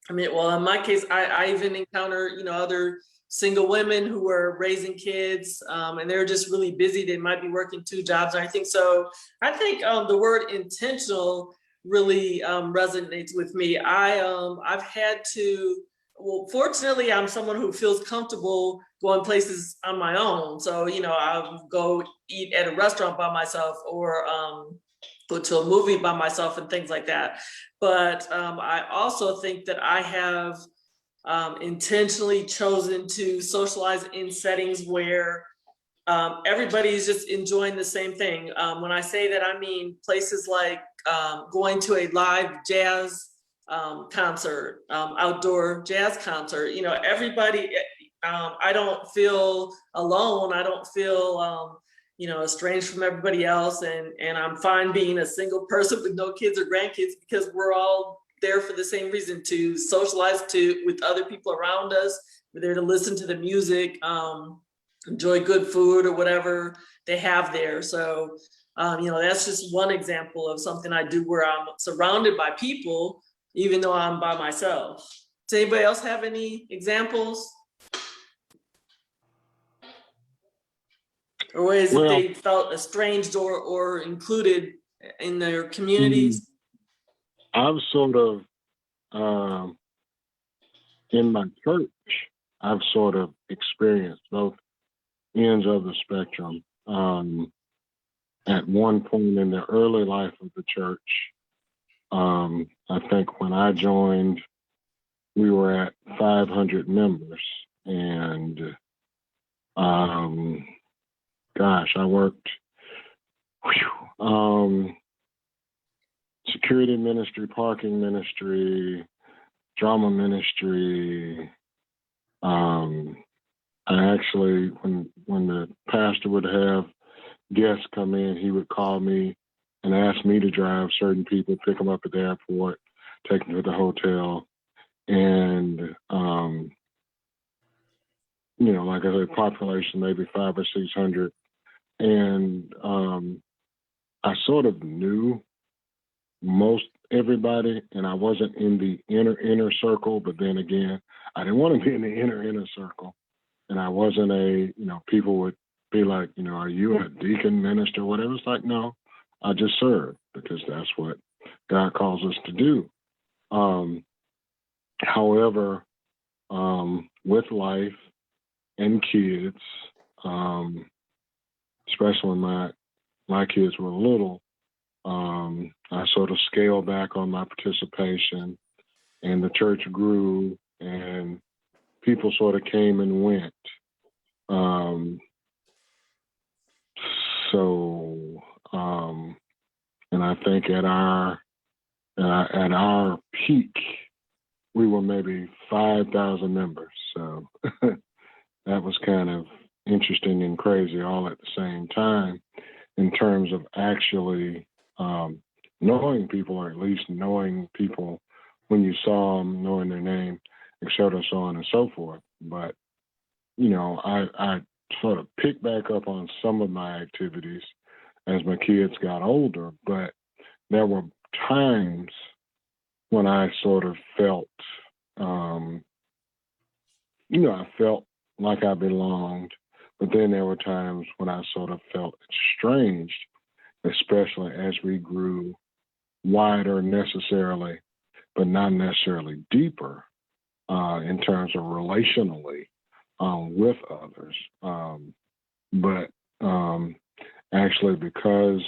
well, in my case, I even encounter, other single women who are raising kids and they're just really busy. They might be working 2 jobs or anything. So I think the word intentional really resonates with me. I've had to, well, fortunately, I'm someone who feels comfortable going places on my own. So, I'll go eat at a restaurant by myself or go to a movie by myself and things like that. But I also think that I have intentionally chosen to socialize in settings where everybody's just enjoying the same thing. When I say that, I mean places like going to a live jazz concert, outdoor jazz concert. Everybody, I don't feel alone. I don't feel estranged from everybody else. And I'm fine being a single person with no kids or grandkids because we're all there for the same reason, to socialize with other people around us. We're there to listen to the music, enjoy good food or whatever they have there. So, that's just one example of something I do where I'm surrounded by people, even though I'm by myself. Does anybody else have any examples? Or ways that they felt estranged or included in their communities? I've sort of, in my church, I've sort of experienced both ends of the spectrum. At one point in the early life of the church, I think when I joined, we were at 500 members. And I worked security ministry, parking ministry, drama ministry. I actually, when the pastor would have guests come in, he would call me and ask me to drive certain people, pick them up at the airport, take them to the hotel. And, like I said, population maybe 500 or 600. And I sort of knew most everybody, and I wasn't in the inner circle, but then again, I didn't want to be in the inner circle. And I wasn't people would be like, are you a deacon, minister, whatever? It's like, no, I just serve because that's what God calls us to do. However, with life, and kids, especially when my kids were little, I sort of scaled back on my participation, and the church grew, and people sort of came and went. Um, so, and I think at our peak, we were maybe 5,000 members. So that was kind of interesting and crazy all at the same time in terms of actually knowing people, or at least knowing people when you saw them, knowing their name, et cetera, so on and so forth. But, you know, I sort of picked back up on some of my activities as my kids got older, but there were times when I sort of felt, I felt like I belonged, but then there were times when I sort of felt estranged, especially as we grew wider necessarily, but not necessarily deeper in terms of relationally with others. But actually, because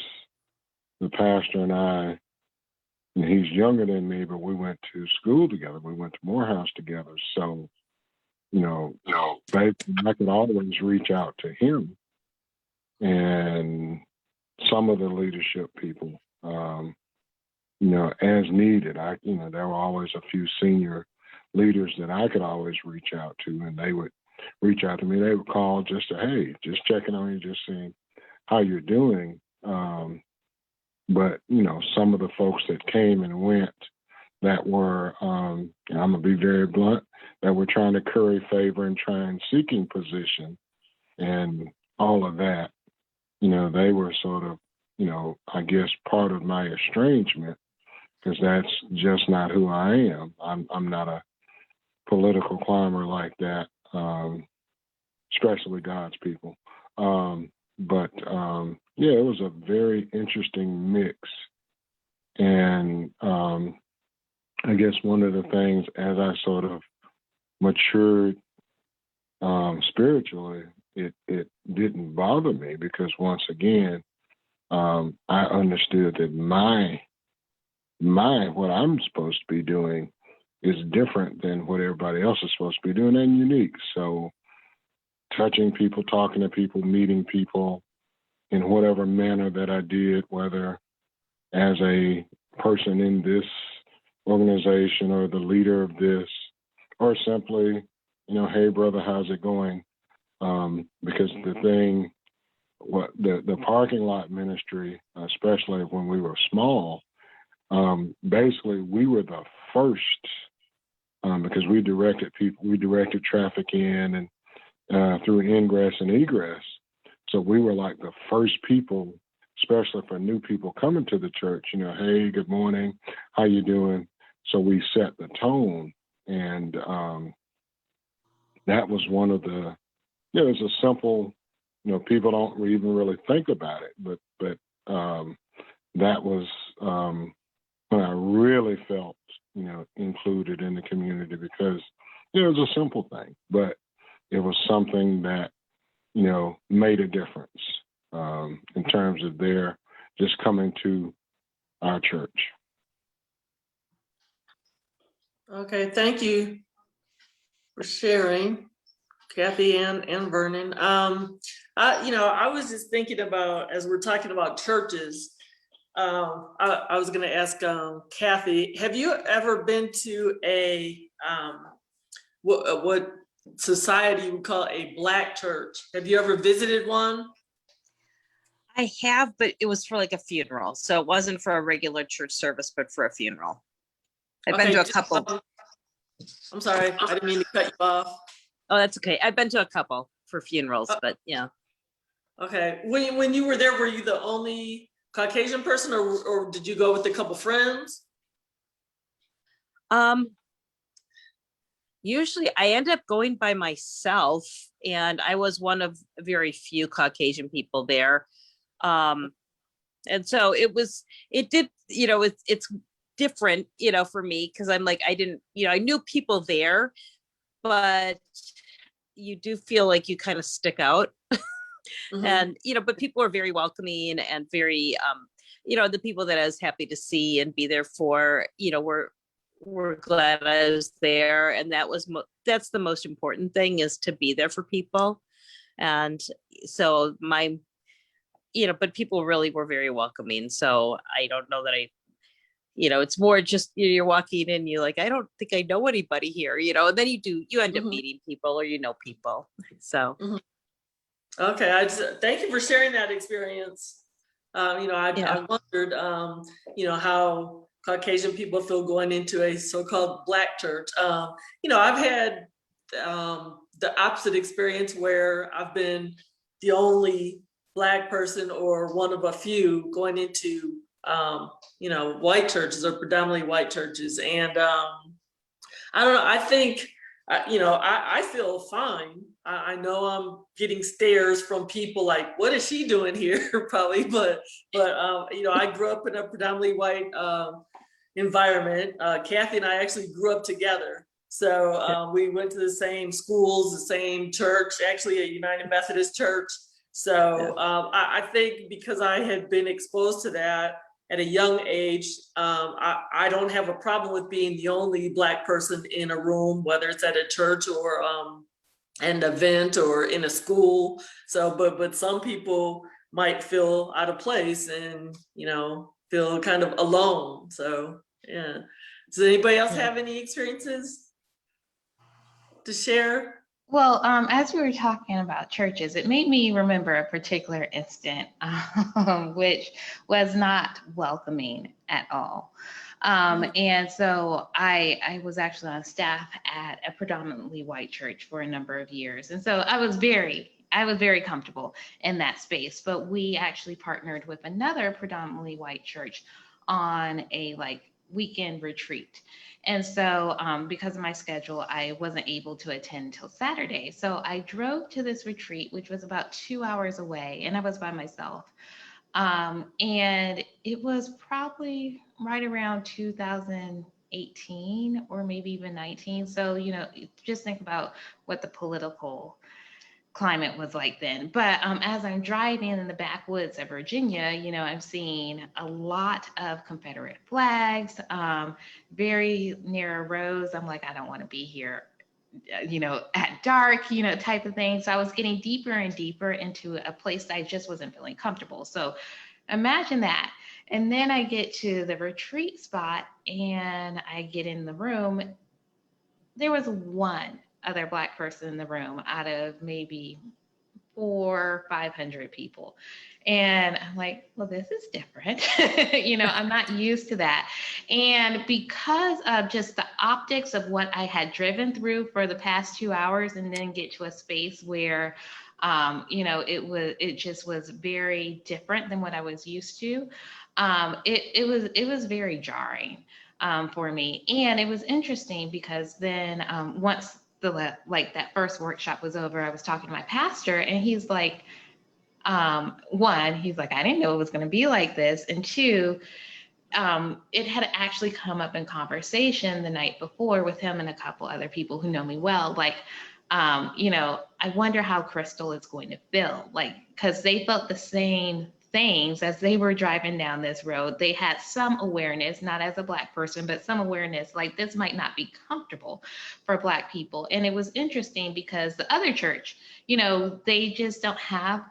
the pastor and I, and he's younger than me, but we went to school together. We went to Morehouse together. So, basically, I could always reach out to him and some of the leadership people, as needed. There were always a few senior leaders that I could always reach out to, and they would reach out to me. They would call just to, hey, just checking on you, just seeing how you're doing. But, some of the folks that came and went that were, I'm going to be very blunt, that were trying to curry favor and trying seeking position and all of that, they were sort of, I guess part of my estrangement, because that's just not who I am. I'm not a political climber like that, especially God's people. But it was a very interesting mix. And I guess one of the things as I sort of matured spiritually, it didn't bother me, because once again, I understood that what I'm supposed to be doing is different than what everybody else is supposed to be doing, and unique. So touching people, talking to people, meeting people in whatever manner that I did, whether as a person in this organization or the leader of this, or simply, hey brother, how's it going? Because the parking lot ministry, especially when we were small, basically we were the first, because we directed traffic in and through ingress and egress. So we were like the first people, especially for new people coming to the church, hey, good morning, how you doing? So we set the tone, and that was one of the, it was a simple, people don't even really think about it, but that was when I really felt, included in the community, because it was a simple thing, but it was something that, made a difference in terms of their just coming to our church. Okay, thank you for sharing, Kathy and Vernon. I was just thinking about, as we're talking about churches, I was going to ask Kathy, have you ever been to a what society would call a Black church? Have you ever visited one? I have, but it was for like a funeral. So it wasn't for a regular church service, but for a funeral. I've been to a couple. I'm sorry, I didn't mean to cut you off. Oh, that's okay. I've been to a couple for funerals, but yeah. Okay, when you were there, were you the only Caucasian person, or did you go with a couple friends? Usually I end up going by myself, and I was one of very few Caucasian people there. And so it's different, for me, because I'm like, I didn't, I knew people there, but you do feel like you kind of stick out. Mhm. And, but people are very welcoming and very, the people that I was happy to see and be there for, we're glad I was there. And that's the most important thing, is to be there for people. And so but people really were very welcoming. So I don't know that it's more just, you're walking in, you're like, I don't think I know anybody here, and then you end up Mhm. meeting people, or people. So Okay, thank you for sharing that experience. yeah. I wondered, how Caucasian people feel going into a so-called Black church. I've had the opposite experience where I've been the only Black person or one of a few going into, white churches or predominantly white churches. And I don't know. I think, I feel fine. I know I'm getting stares from people like, what is she doing here? Probably, but I grew up in a predominantly white environment. Kathy and I actually grew up together. So we went to the same schools, the same church, actually a United Methodist church. So I think because I had been exposed to that at a young age, I don't have a problem with being the only Black person in a room, whether it's at a church or an event or in a school. So, but some people might feel out of place and, feel kind of alone. So, yeah. Does anybody else have any experiences to share? Well, as we were talking about churches, it made me remember a particular incident, which was not welcoming at all. And so I was actually on staff at a predominantly white church for a number of years. And so I was very comfortable in that space, but we actually partnered with another predominantly white church on a weekend retreat. And so because of my schedule, I wasn't able to attend until Saturday. So I drove to this retreat, which was about 2 hours away, and I was by myself. And it was probably right around 2018 or maybe even 19. So, just think about what the political climate was like then. But as I'm driving in the backwoods of Virginia, I'm seeing a lot of Confederate flags, very narrow roads. I'm like, I don't want to be here, at dark, type of thing. So I was getting deeper and deeper into a place that I just wasn't feeling comfortable. So imagine that. And then I get to the retreat spot and I get in the room. There was one other Black person in the room out of maybe 400-500 people. And I'm like, well, this is different. I'm not used to that. And because of just the optics of what I had driven through for the past 2 hours, and then get to a space where, it just was very different than what I was used to. It was very jarring for me. And it was interesting because then once that first workshop was over, I was talking to my pastor, and he's like, one, he's like, I didn't know it was going to be like this. And two, it had actually come up in conversation the night before with him and a couple other people who know me well. Like, I wonder how Crystal is going to feel, because they felt the same things as they were driving down this road. They had some awareness, not as a Black person, but some awareness, like this might not be comfortable for Black people. And it was interesting because the other church, they just don't have,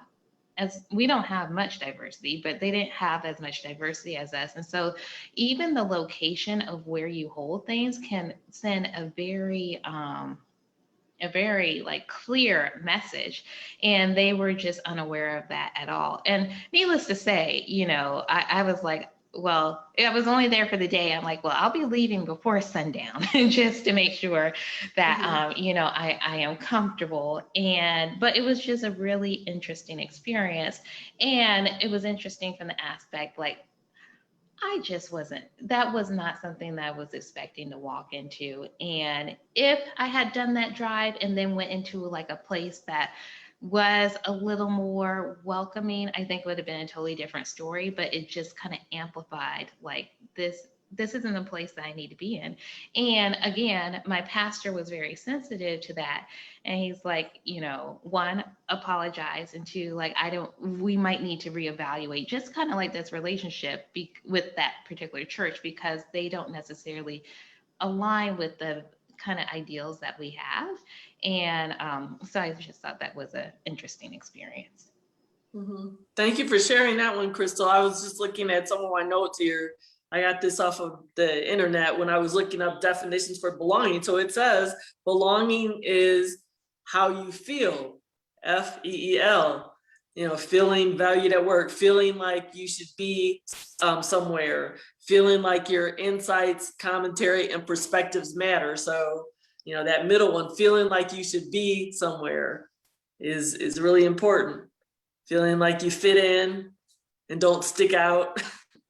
as we don't have much diversity, but they didn't have as much diversity as us. And so even the location of where you hold things can send a very clear message, and they were just unaware of that at all. And needless to say, I was like, well, I was only there for the day. I'm like, well, I'll be leaving before sundown just to make sure that I am comfortable. But it was just a really interesting experience. And it was interesting from the aspect, that was not something that I was expecting to walk into. And if I had done that drive and then went into a place that was a little more welcoming, I think it would have been a totally different story. But it just kind of amplified this this isn't the place that I need to be in. And again, my pastor was very sensitive to that. And he's like, you know, one, apologize, and two, like, we might need to reevaluate just kind of like this relationship with that particular church, because they don't necessarily align with the kind of ideals that we have. And so I just thought that was an interesting experience. Thank you for sharing that one, Crystal. I was just looking at some of my notes here. I got this off of the internet when I was looking up definitions for belonging. So it says belonging is how you feel, F-E-E-L, you know, feeling valued at work, feeling like you should be somewhere, feeling like your insights, commentary, and perspectives matter. So, you know, that middle one, feeling like you should be somewhere is really important. Feeling like you fit in and don't stick out.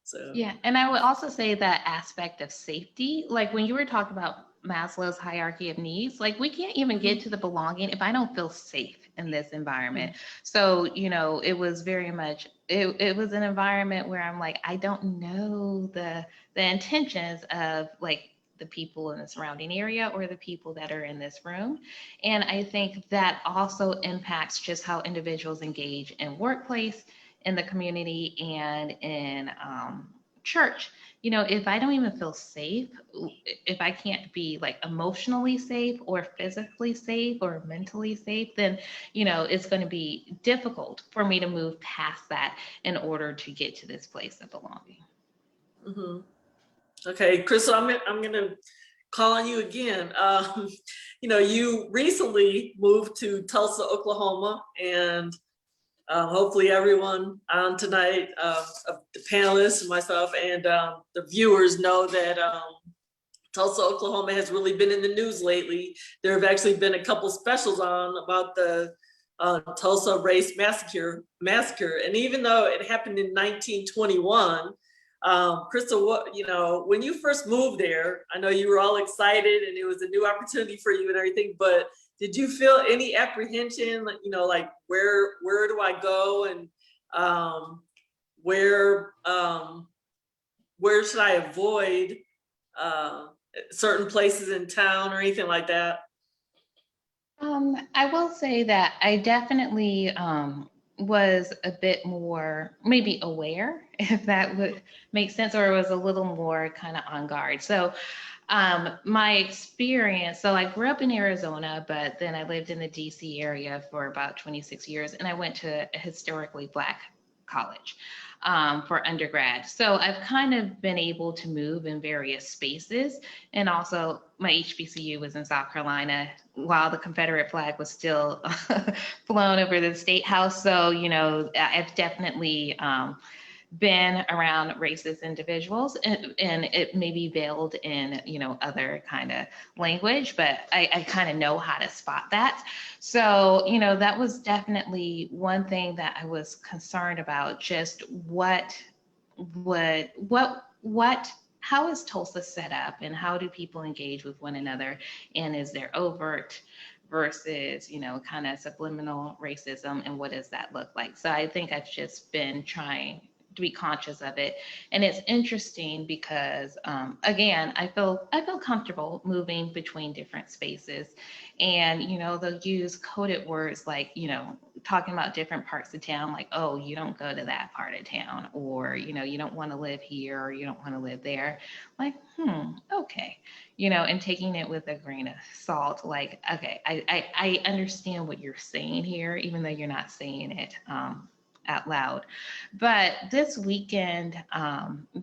So Yeah, and I would also say that aspect of safety, like when you were talking about Maslow's hierarchy of needs, like we can't even get to the belonging if I don't feel safe in this environment. So, you know, it was very much, it was an environment where I'm like, I don't know the intentions of like the people in the surrounding area or the people that are in this room. And I think that also impacts just how individuals engage in workplace, in the community, and in church. You know, if I don't even feel safe, if I can't be like emotionally safe or physically safe or mentally safe, then, you know, it's going to be difficult for me to move past that in order to get to this place of belonging. Okay, Crystal, I'm gonna call on you again. You know, you recently moved to Tulsa, Oklahoma, and hopefully everyone on tonight, the panelists, myself, and the viewers know that Tulsa, Oklahoma has really been in the news lately. There have actually been a couple specials on about the Tulsa race massacre. And even though it happened in 1921, Crystal, what, you know, when you first moved there, I know you were all excited and it was a new opportunity for you and everything, but did you feel any apprehension, you know, like where do I go, and where should I avoid certain places in town or anything like that? I will say that I definitely was a bit more maybe aware, if that would make sense, or was a little more kind of on guard. So my experience, so I grew up in Arizona, but then I lived in the DC area for about 26 years, and I went to a historically Black college for undergrad. So I've kind of been able to move in various spaces. And also my HBCU was in South Carolina while the Confederate flag was still flown over the State House. So, you know, I've definitely been around racist individuals, and it may be veiled in, you know, other kind of language, but I kind of know how to spot that. So, you know, that was definitely one thing that I was concerned about, just how is Tulsa set up, and how do people engage with one another, and is there overt versus, you know, kind of subliminal racism, and what does that look like? So I think I've just been trying to be conscious of it. And it's interesting because again, I feel comfortable moving between different spaces, and you know, they'll use coded words like, you know, talking about different parts of town, like, oh, you don't go to that part of town, or you know, you don't want to live here, or you don't want to live there. Like, okay, you know, and taking it with a grain of salt, like, okay, I understand what you're saying here, even though you're not saying it out loud. But this weekend,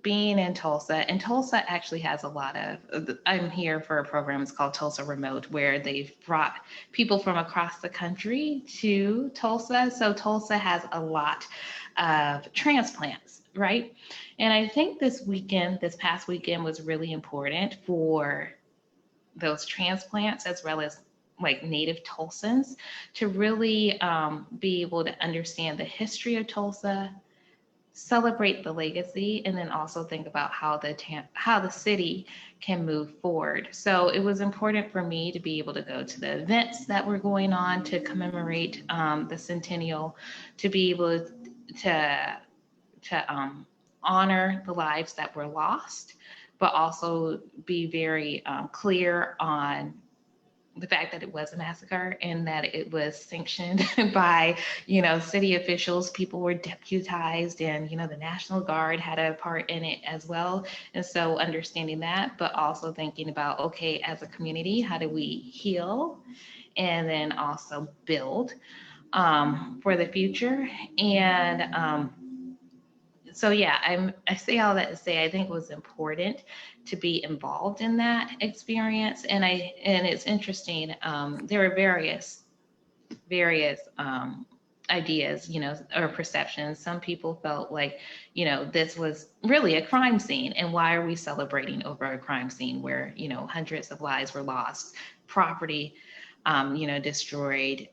being in Tulsa, and Tulsa actually has a lot of, I'm here for a program, it's called Tulsa Remote, where they've brought people from across the country to Tulsa. So Tulsa has a lot of transplants, right? And I think this past weekend was really important for those transplants, as well as like native Tulsans, to really be able to understand the history of Tulsa, celebrate the legacy, and then also think about how the city can move forward. So it was important for me to be able to go to the events that were going on to commemorate the centennial, to be able to honor the lives that were lost, but also be very clear on the fact that it was a massacre and that it was sanctioned by, city officials. People were deputized, and, the National Guard had a part in it as well. And so understanding that, but also thinking about, okay, as a community, how do we heal and then also build for the future? And so yeah, I say all that to say I think it was important to be involved in that experience, and it's interesting. There were various ideas, or perceptions. Some people felt like, this was really a crime scene, and why are we celebrating over a crime scene where hundreds of lives were lost, property, destroyed?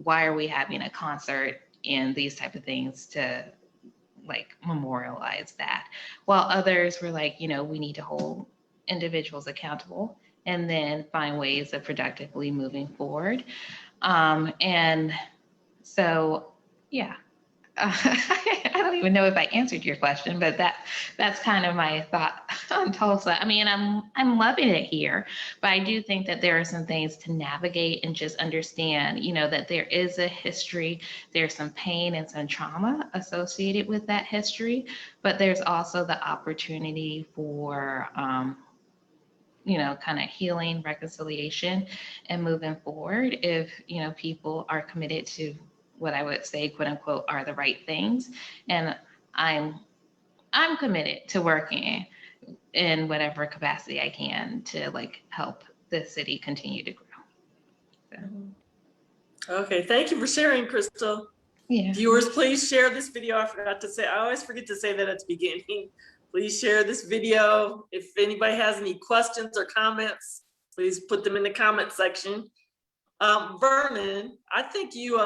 Why are we having a concert and these type of things to like memorialize that, while others were like, we need to hold individuals accountable and then find ways of productively moving forward. And so, yeah, I don't even know if I answered your question, but that's kind of my thought on Tulsa. I mean, I'm loving it here, but I do think that there are some things to navigate and just understand, that there is a history, there's some pain and some trauma associated with that history, but there's also the opportunity for kind of healing, reconciliation, and moving forward if, people are committed to what I would say, quote unquote, are the right things. And I'm committed to working in whatever capacity I can to like help the city continue to grow. So. Okay, thank you for sharing, Crystal. Yeah. Viewers, please share this video. I forgot to say, I always forget to say that at the beginning. Please share this video. If anybody has any questions or comments, please put them in the comment section. Vernon, I think you,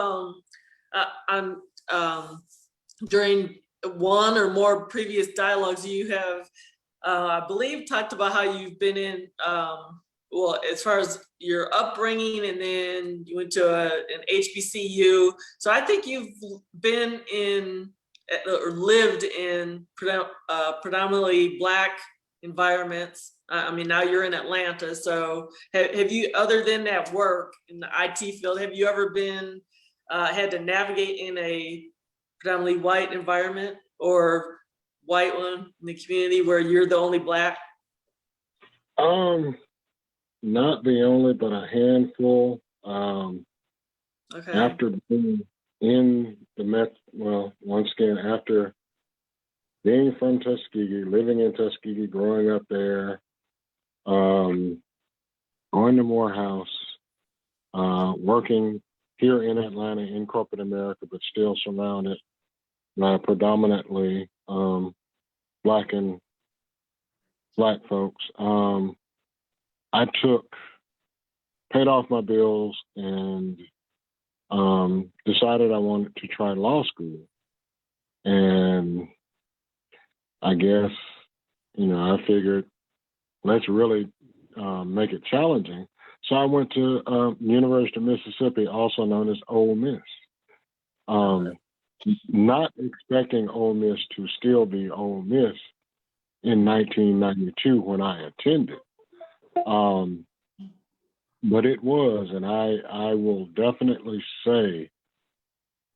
during one or more previous dialogues, you have, I believe, talked about how you've been in, well, as far as your upbringing, and then you went to an HBCU. So I think you've been in or lived in predominantly Black environments. I mean, now you're in Atlanta. So have you, other than that work in the IT field, have you ever been, had to navigate in a predominantly white environment or white one in the community where you're the only Black? Not the only, but a handful. Okay. After being in the once again, after being from Tuskegee, living in Tuskegee, growing up there, going to Morehouse, working here in Atlanta in corporate America, but still surrounded by predominantly Black folks. I paid off my bills and decided I wanted to try law school. And I guess, I figured let's really make it challenging. So I went to University of Mississippi, also known as Ole Miss. Not expecting Ole Miss to still be Ole Miss in 1992 when I attended. But it was, and I will definitely say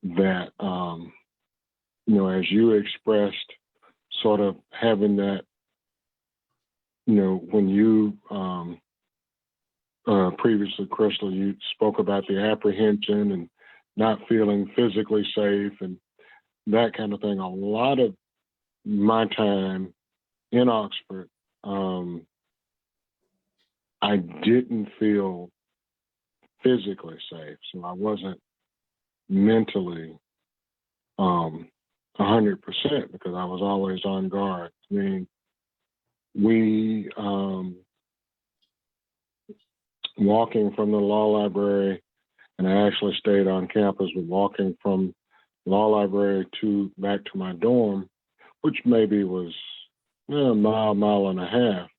that, as you expressed, sort of having that, when you previously, Crystal, you spoke about the apprehension and not feeling physically safe and that kind of thing. A lot of my time in Oxford, I didn't feel physically safe, so I wasn't mentally 100% because I was always on guard. I mean, we walking from the law library, and I actually stayed on campus, with walking from law library back to my dorm, which maybe was a mile and a half.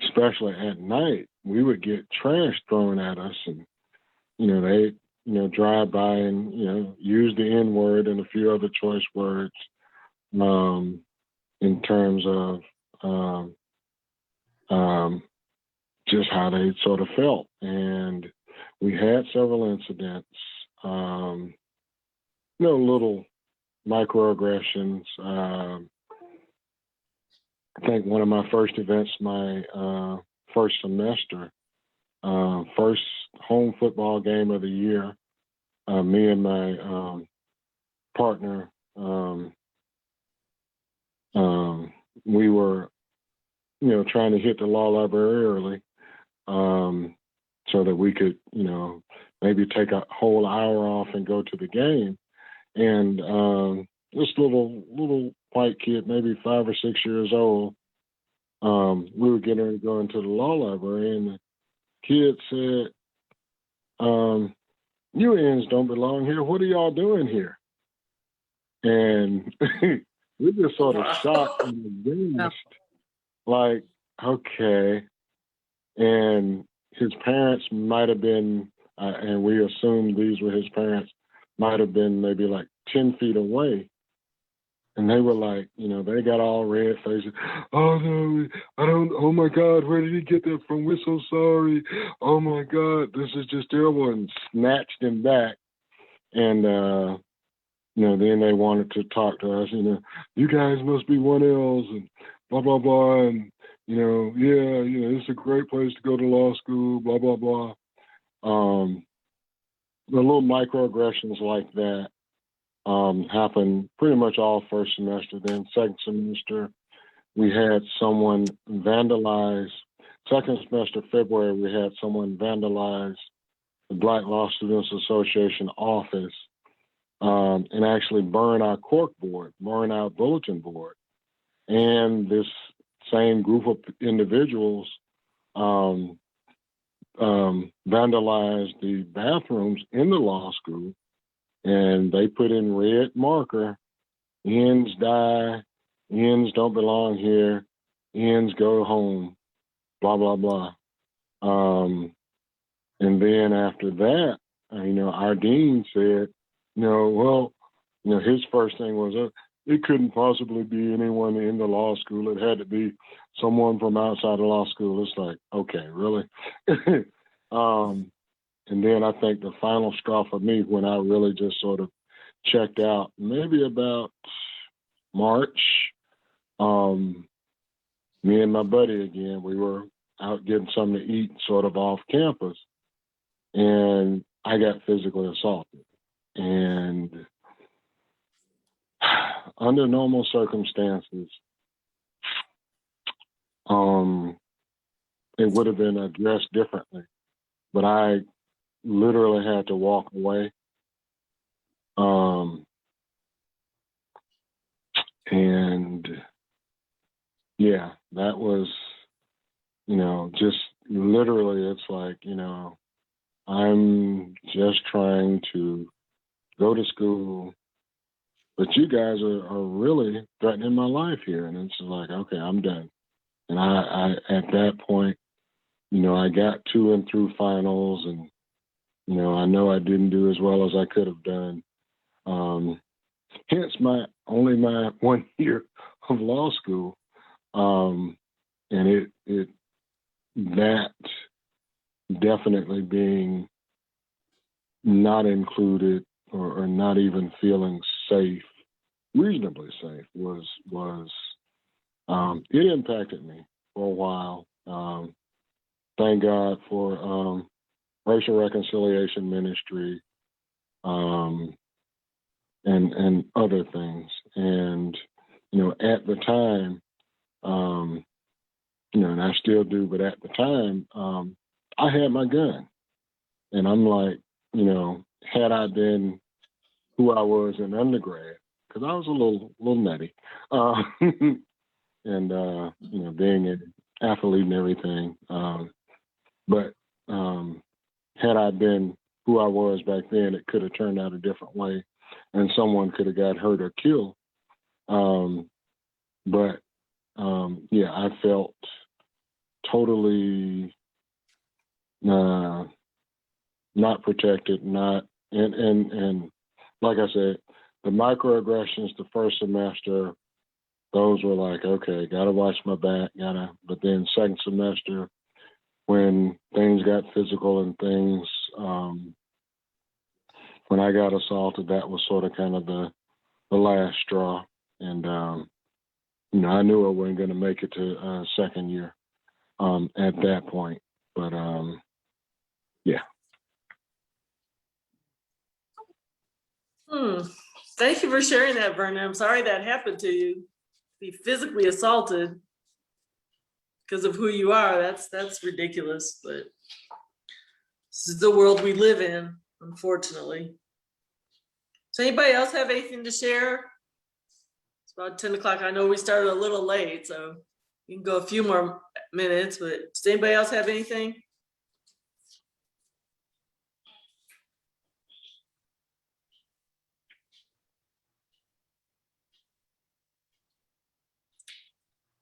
Especially at night, we would get trash thrown at us, and they drive by and use the N-word and a few other choice words. in terms of just how they sort of felt. And we had several incidents, little microaggressions. I think one of my first events, my first semester, first home football game of the year, me and my partner, we were, trying to hit the law library early, so that we could, maybe take a whole hour off and go to the game. And this little white kid, maybe 5 or 6 years old, we were getting ready to go into the law library, and the kid said, "You ends don't belong here. What are y'all doing here?" And we just sort of shocked and aghast, like, okay. And his parents might have been, and we assumed these were his parents, might have been maybe like 10 feet away. And they were like, they got all red faces. "Oh no, oh my God, where did he get that from? We're so sorry. Oh my God, this is just terrible," and snatched him back. And, then they wanted to talk to us, "You guys must be 1Ls and blah, blah, blah. And, it's a great place to go to law school, blah, blah, blah." The little microaggressions like that happened pretty much all first semester. Then second semester, we had someone vandalize. Second semester, February, we had someone vandalize the Black Law Students Association office and actually burn our cork board, burn our bulletin board. And this same group of individuals vandalized the bathrooms in the law school, and they put in red marker, "Ends die, ends don't belong here, ends go home, blah, blah, blah." And then after that, our dean said, his first thing was, it couldn't possibly be anyone in the law school. It had to be someone from outside the law school. It's like, okay, really? And then I think the final straw for me, when I really just sort of checked out, maybe about March, me and my buddy again, we were out getting something to eat sort of off campus, and I got physically assaulted. And under normal circumstances, it would have been addressed differently, but I literally had to walk away. And yeah, that was, just literally, it's like, I'm just trying to go to school, but you guys are really threatening my life here. And it's like, okay, I'm done. And I at that point, I got to and through finals, and, I know I didn't do as well as I could have done. Hence only my 1 year of law school. And that definitely being not included or not even feeling safe, reasonably safe, was it impacted me for a while. Thank God for racial reconciliation ministry and other things. And, at the time, and I still do, but at the time, I had my gun. And I'm like, had I been who I was in undergrad, because I was a little nutty, and, being an athlete and everything. But had I been who I was back then, it could have turned out a different way, and someone could have got hurt or killed. But yeah, I felt totally not protected, and like I said, the microaggressions the first semester those were like, okay, gotta watch my back, but then second semester, when things got physical and things, when I got assaulted, that was sort of kind of the last straw. And, I knew I wasn't going to make it to second year at that point. But, yeah. Thank you for sharing that, Vernon. I'm sorry that happened to you. Be physically assaulted because of who you are. That's ridiculous, but this is the world we live in, unfortunately. Does anybody else have anything to share? It's about 10 o'clock. I know we started a little late, so you can go a few more minutes, but does anybody else have anything?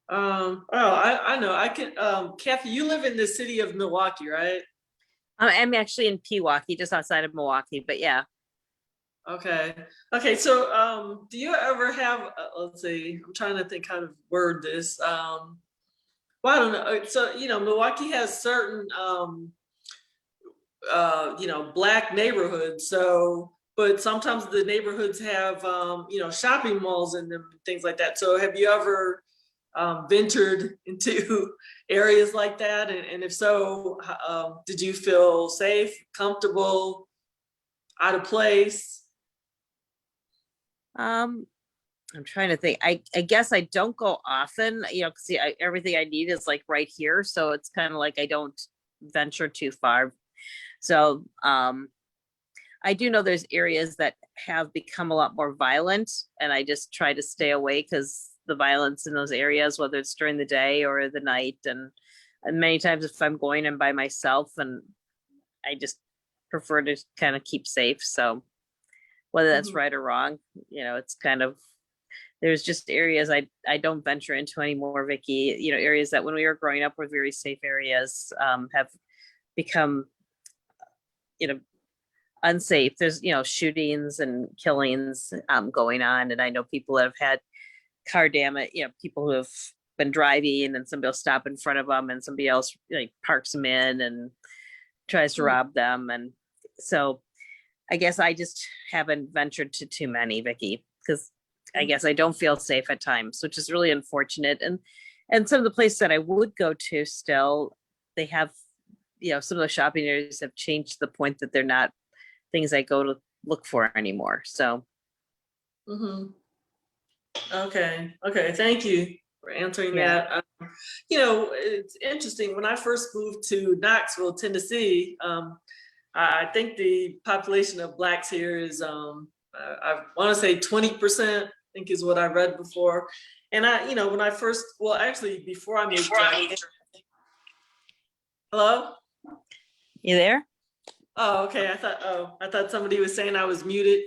I know. I can, Kathy, you live in the city of Milwaukee, right? I'm actually in Pewaukee, just outside of Milwaukee, but yeah. Okay. Okay. So, do you ever have, let's see, I'm trying to think how to word this. Well, I don't know. So, Milwaukee has certain, Black neighborhoods. So, but sometimes the neighborhoods have, shopping malls in them, things like that. So have you ever ventured into areas like that? And if so, did you feel safe, comfortable, out of place? I'm trying to think. I guess I don't go often, because everything I need is like right here. So it's kind of like I don't venture too far. So I do know there's areas that have become a lot more violent, and I just try to stay away because the violence in those areas, whether it's during the day or the night, and many times if I'm going in by myself, and I just prefer to kind of keep safe. So whether that's right or wrong, it's kind of, there's just areas I don't venture into anymore, Vicki. Areas that when we were growing up were very safe areas, have become, unsafe. There's, shootings and killings going on. And I know people that have had car damage, people who have been driving and somebody will stop in front of them and somebody else like parks them in and tries to rob them. And so I guess I just haven't ventured to too many, Vicki, because I guess I don't feel safe at times, which is really unfortunate. And some of the places that I would go to still, they have, some of the shopping areas have changed to the point that they're not things I go to look for anymore. So. Okay. Thank you for answering that. It's interesting. When I first moved to Knoxville, Tennessee, I think the population of Blacks here is, I want to say 20%, I think is what I read before. And when I first, well, actually, before I moved hello? You there? Oh, okay. I thought somebody was saying I was muted.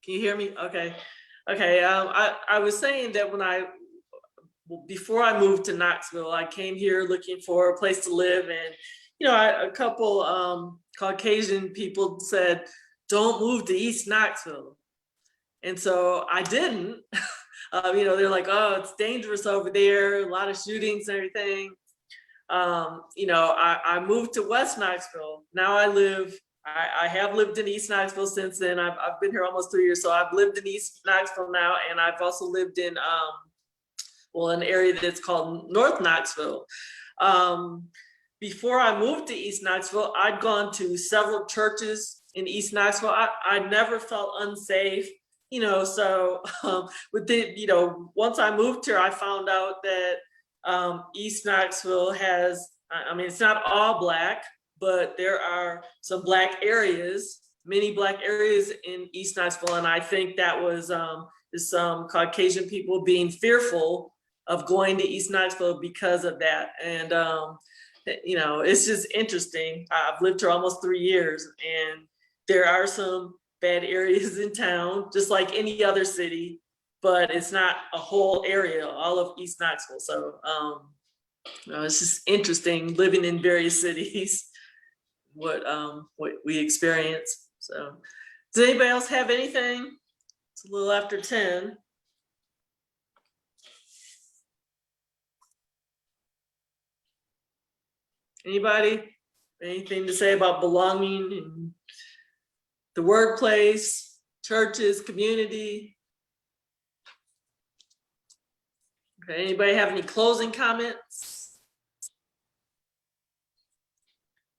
Can you hear me? Okay. I was saying that before I moved to Knoxville, I came here looking for a place to live, and a couple Caucasian people said, "Don't move to East Knoxville," and so I didn't. They're like, "Oh, it's dangerous over there, a lot of shootings and everything." I moved to West Knoxville. Now I have lived in East Knoxville since then. I've been here almost 3 years. So I've lived in East Knoxville now, and I've also lived in, an area that's called North Knoxville. Before I moved to East Knoxville, I'd gone to several churches in East Knoxville. I never felt unsafe, so once I moved here, I found out that East Knoxville has, it's not all Black, but there are some Black areas, many Black areas in East Knoxville. And I think that was some Caucasian people being fearful of going to East Knoxville because of that. And, it's just interesting. I've lived here almost 3 years, and there are some bad areas in town, just like any other city, but it's not a whole area, all of East Knoxville. So it's just interesting living in various cities, what we experience. So does anybody else have anything? It's a little after 10. Anybody? Anything to say about belonging in the workplace, churches, community? Okay, anybody have any closing comments?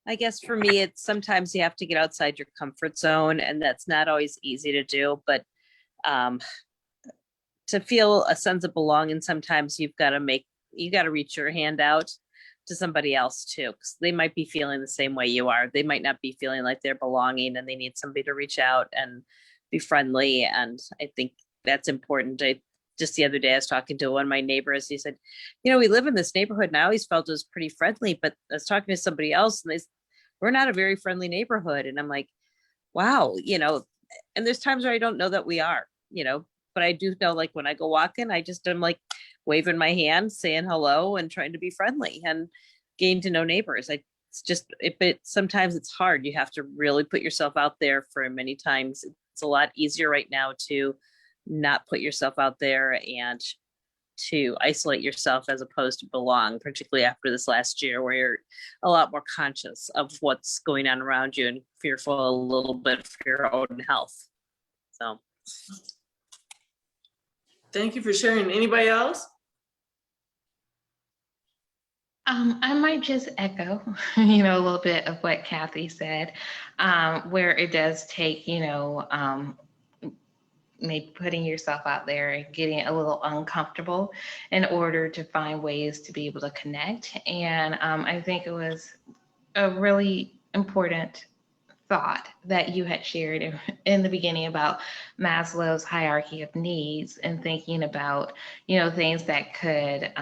I guess for me, it's sometimes you have to get outside your comfort zone, and that's not always easy to do. But to feel a sense of belonging, sometimes you got to reach your hand out to somebody else too, because they might be feeling the same way you are. They might not be feeling like they're belonging, and they need somebody to reach out and be friendly. And I think that's important. Just the other day, I was talking to one of my neighbors. He said, we live in this neighborhood, and I always felt it was pretty friendly, but I was talking to somebody else, and we're not a very friendly neighborhood. And I'm like, wow, and there's times where I don't know that we are, but I do know, like, when I go walking, I'm like waving my hand, saying hello, and trying to be friendly and getting to know neighbors. But sometimes it's hard. You have to really put yourself out there. For many times, it's a lot easier right now to not put yourself out there and to isolate yourself as opposed to belong, particularly after this last year where you're a lot more conscious of what's going on around you and fearful a little bit for your own health. So. Thank you for sharing. Anybody else? I might just echo, a little bit of what Kathy said, where it does take, maybe putting yourself out there and getting a little uncomfortable in order to find ways to be able to connect. And I think it was a really important thought that you had shared in the beginning about Maslow's hierarchy of needs and thinking about, things that could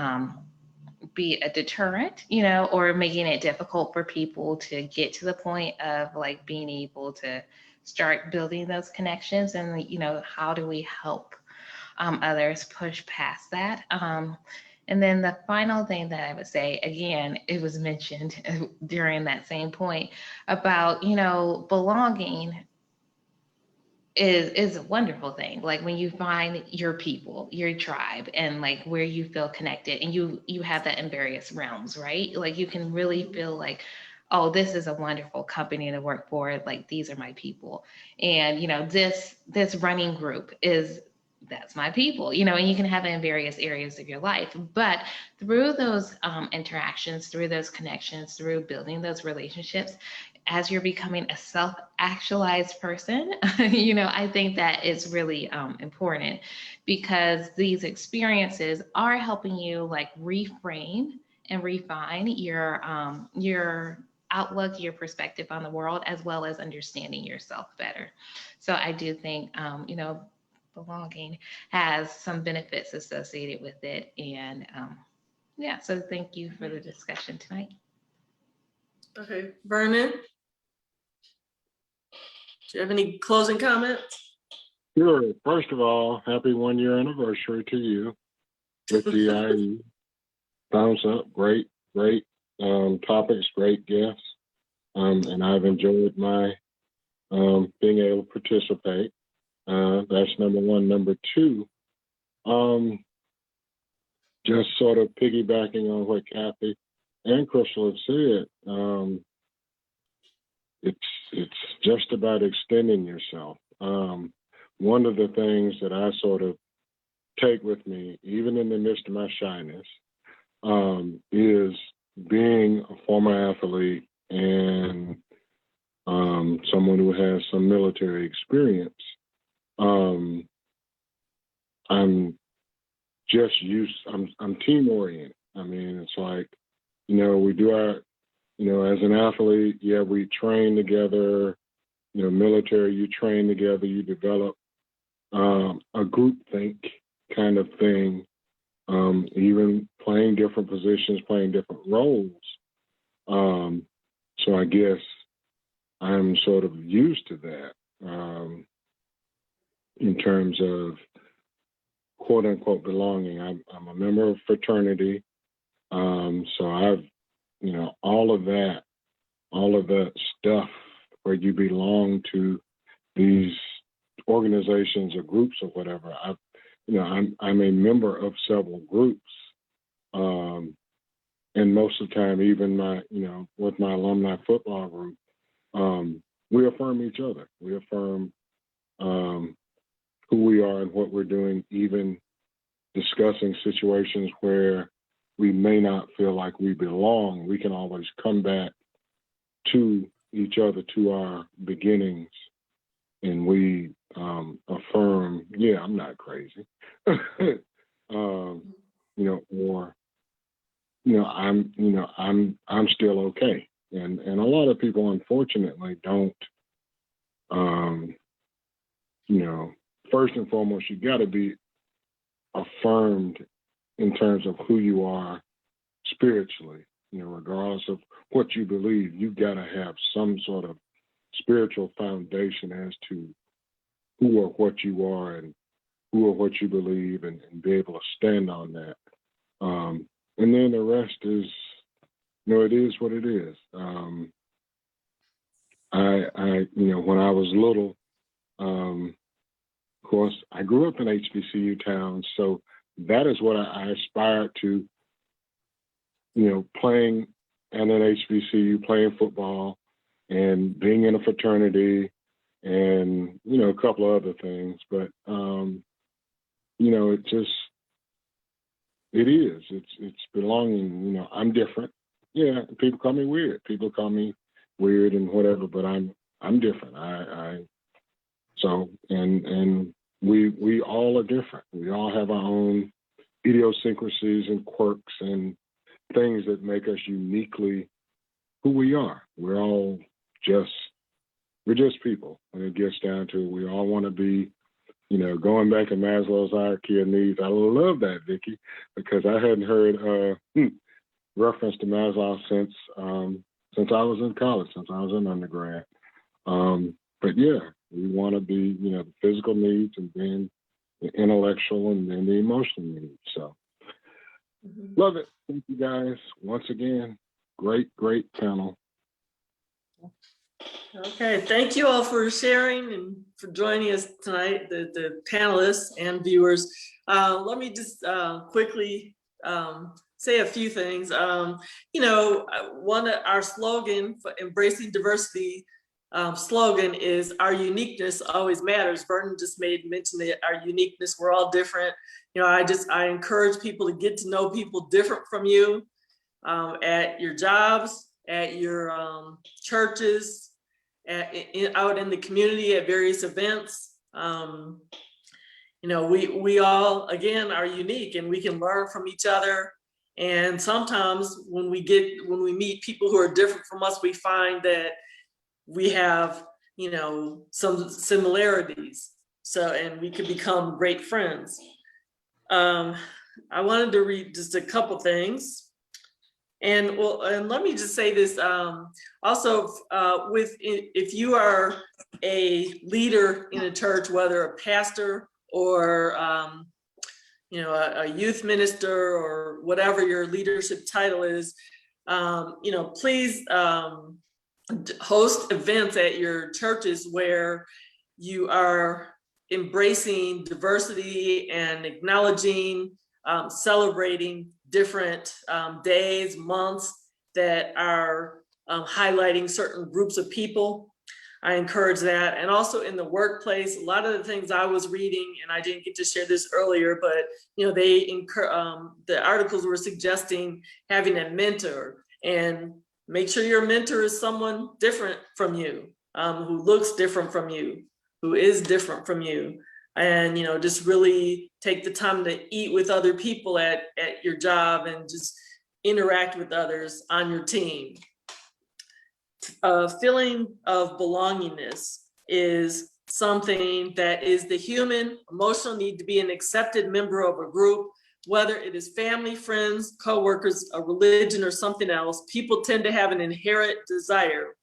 be a deterrent, or making it difficult for people to get to the point of like being able to start building those connections. And, how do we help others push past that? And then the final thing that I would say, again, it was mentioned during that same point about, belonging is a wonderful thing. Like when you find your people, your tribe, and like where you feel connected, and you have that in various realms, right? Like you can really feel like, oh, this is a wonderful company to work for. Like these are my people, and this running group that's my people, and you can have it in various areas of your life. But through those interactions, through those connections, through building those relationships, as you're becoming a self-actualized person, I think that is really important, because these experiences are helping you like reframe and refine your outlook, your perspective on the world, as well as understanding yourself better. So I do think, belonging has some benefits associated with it. And so thank you for the discussion tonight. Okay, Vernon, do you have any closing comments? Sure. First of all, happy 1-year anniversary to you with DIE. Thumbs up. Great topics, great guests. And I've enjoyed my being able to participate. That's number one. Number two, just sort of piggybacking on what Kathy and Crystal have said, it's just about extending yourself. One of the things that I sort of take with me, even in the midst of my shyness, is being a former athlete and someone who has some military experience. I'm just I'm team oriented. I mean, it's like, we do our, as an athlete, yeah, we train together, military, you train together, you develop a group think kind of thing, even playing different positions, playing different roles. So I guess I'm sort of used to that in terms of quote unquote belonging. I'm a member of fraternity. So I've, all of that stuff where you belong to these organizations or groups or whatever. I'm a member of several groups. And and most of the time, even my, with my alumni football group, we affirm each other. We affirm who we are and what we're doing, even discussing situations where we may not feel like we belong. We can always come back to each other, to our beginnings, and we affirm, yeah, I'm not crazy. Or I'm still okay. And a lot of people unfortunately don't, first and foremost, you gotta be affirmed in terms of who you are spiritually, regardless of what you believe. You gotta have some sort of spiritual foundation as to who or what you are and who or what you believe, and be able to stand on that. And then the rest is, it is what it is. When I was little, of course, I grew up in HBCU towns, so that is what I aspired to, playing at an HBCU, playing football and being in a fraternity and, a couple of other things. But, it's belonging. I'm different. Yeah, people call me weird. People call me weird and whatever, but I'm different. And we all are different. We all have our own idiosyncrasies and quirks and things that make us uniquely who we are. We're just people. When it gets down to it, we all want to be, going back to Maslow's hierarchy of needs. I love that, Vicki, because I hadn't heard reference to Maslow since I was in college, since I was an undergrad. But yeah, we want to be, the physical needs, and then the intellectual, and then the emotional needs. So love it. Thank you guys once again. Great panel. Okay, thank you all for sharing and for joining us tonight, the panelists and viewers. Let me just quickly say a few things. One of our slogan for Embracing Diversity slogan is "Our uniqueness always matters." Vernon just made mention that our uniqueness, we're all different. I encourage people to get to know people different from you at your jobs, at your churches, out in the community, at various events. We all, again, are unique, and we can learn from each other. And sometimes when we meet people who are different from us, we find that we have, some similarities. And we could become great friends. I wanted to read just a couple things. And let me just say this also, if you are a leader in a church, whether a pastor or a youth minister or whatever your leadership title is, please host events at your churches where you are embracing diversity and acknowledging, celebrating different days, months that are highlighting certain groups of people. I encourage that. And also in the workplace, a lot of the things I was reading, and I didn't get to share this earlier, but the articles were suggesting having a mentor, and make sure your mentor is someone different from you, who looks different from you, who is different from you. And just really take the time to eat with other people at your job and just interact with others on your team. A feeling of belongingness is something that is the human emotional need to be an accepted member of a group, whether it is family, friends, coworkers, a religion, or something else. People tend to have an inherent desire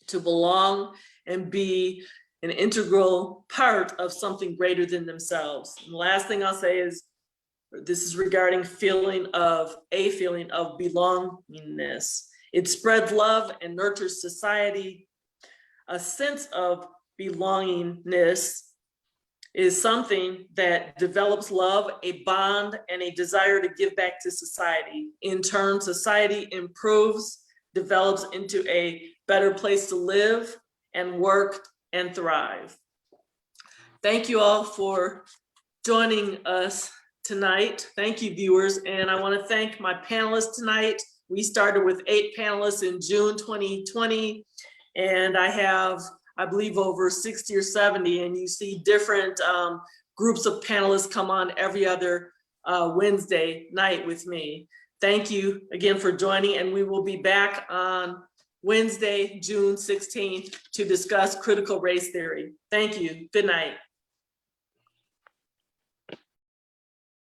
to belong and be an integral part of something greater than themselves. And the last thing I'll say is, this is regarding feeling of belongingness. It spreads love and nurtures society. A sense of belongingness is something that develops love, a bond, and a desire to give back to society. In turn, society improves, develops into a better place to live and work and thrive. Thank you all for joining us tonight. Thank you, viewers. And I want to thank my panelists tonight. We started with 8 panelists in June 2020, and I have, I believe, over 60 or 70, and you see different groups of panelists come on every other Wednesday night with me. Thank you again for joining, and we will be back on Wednesday, June 16th to discuss critical race theory. Thank you. Good night.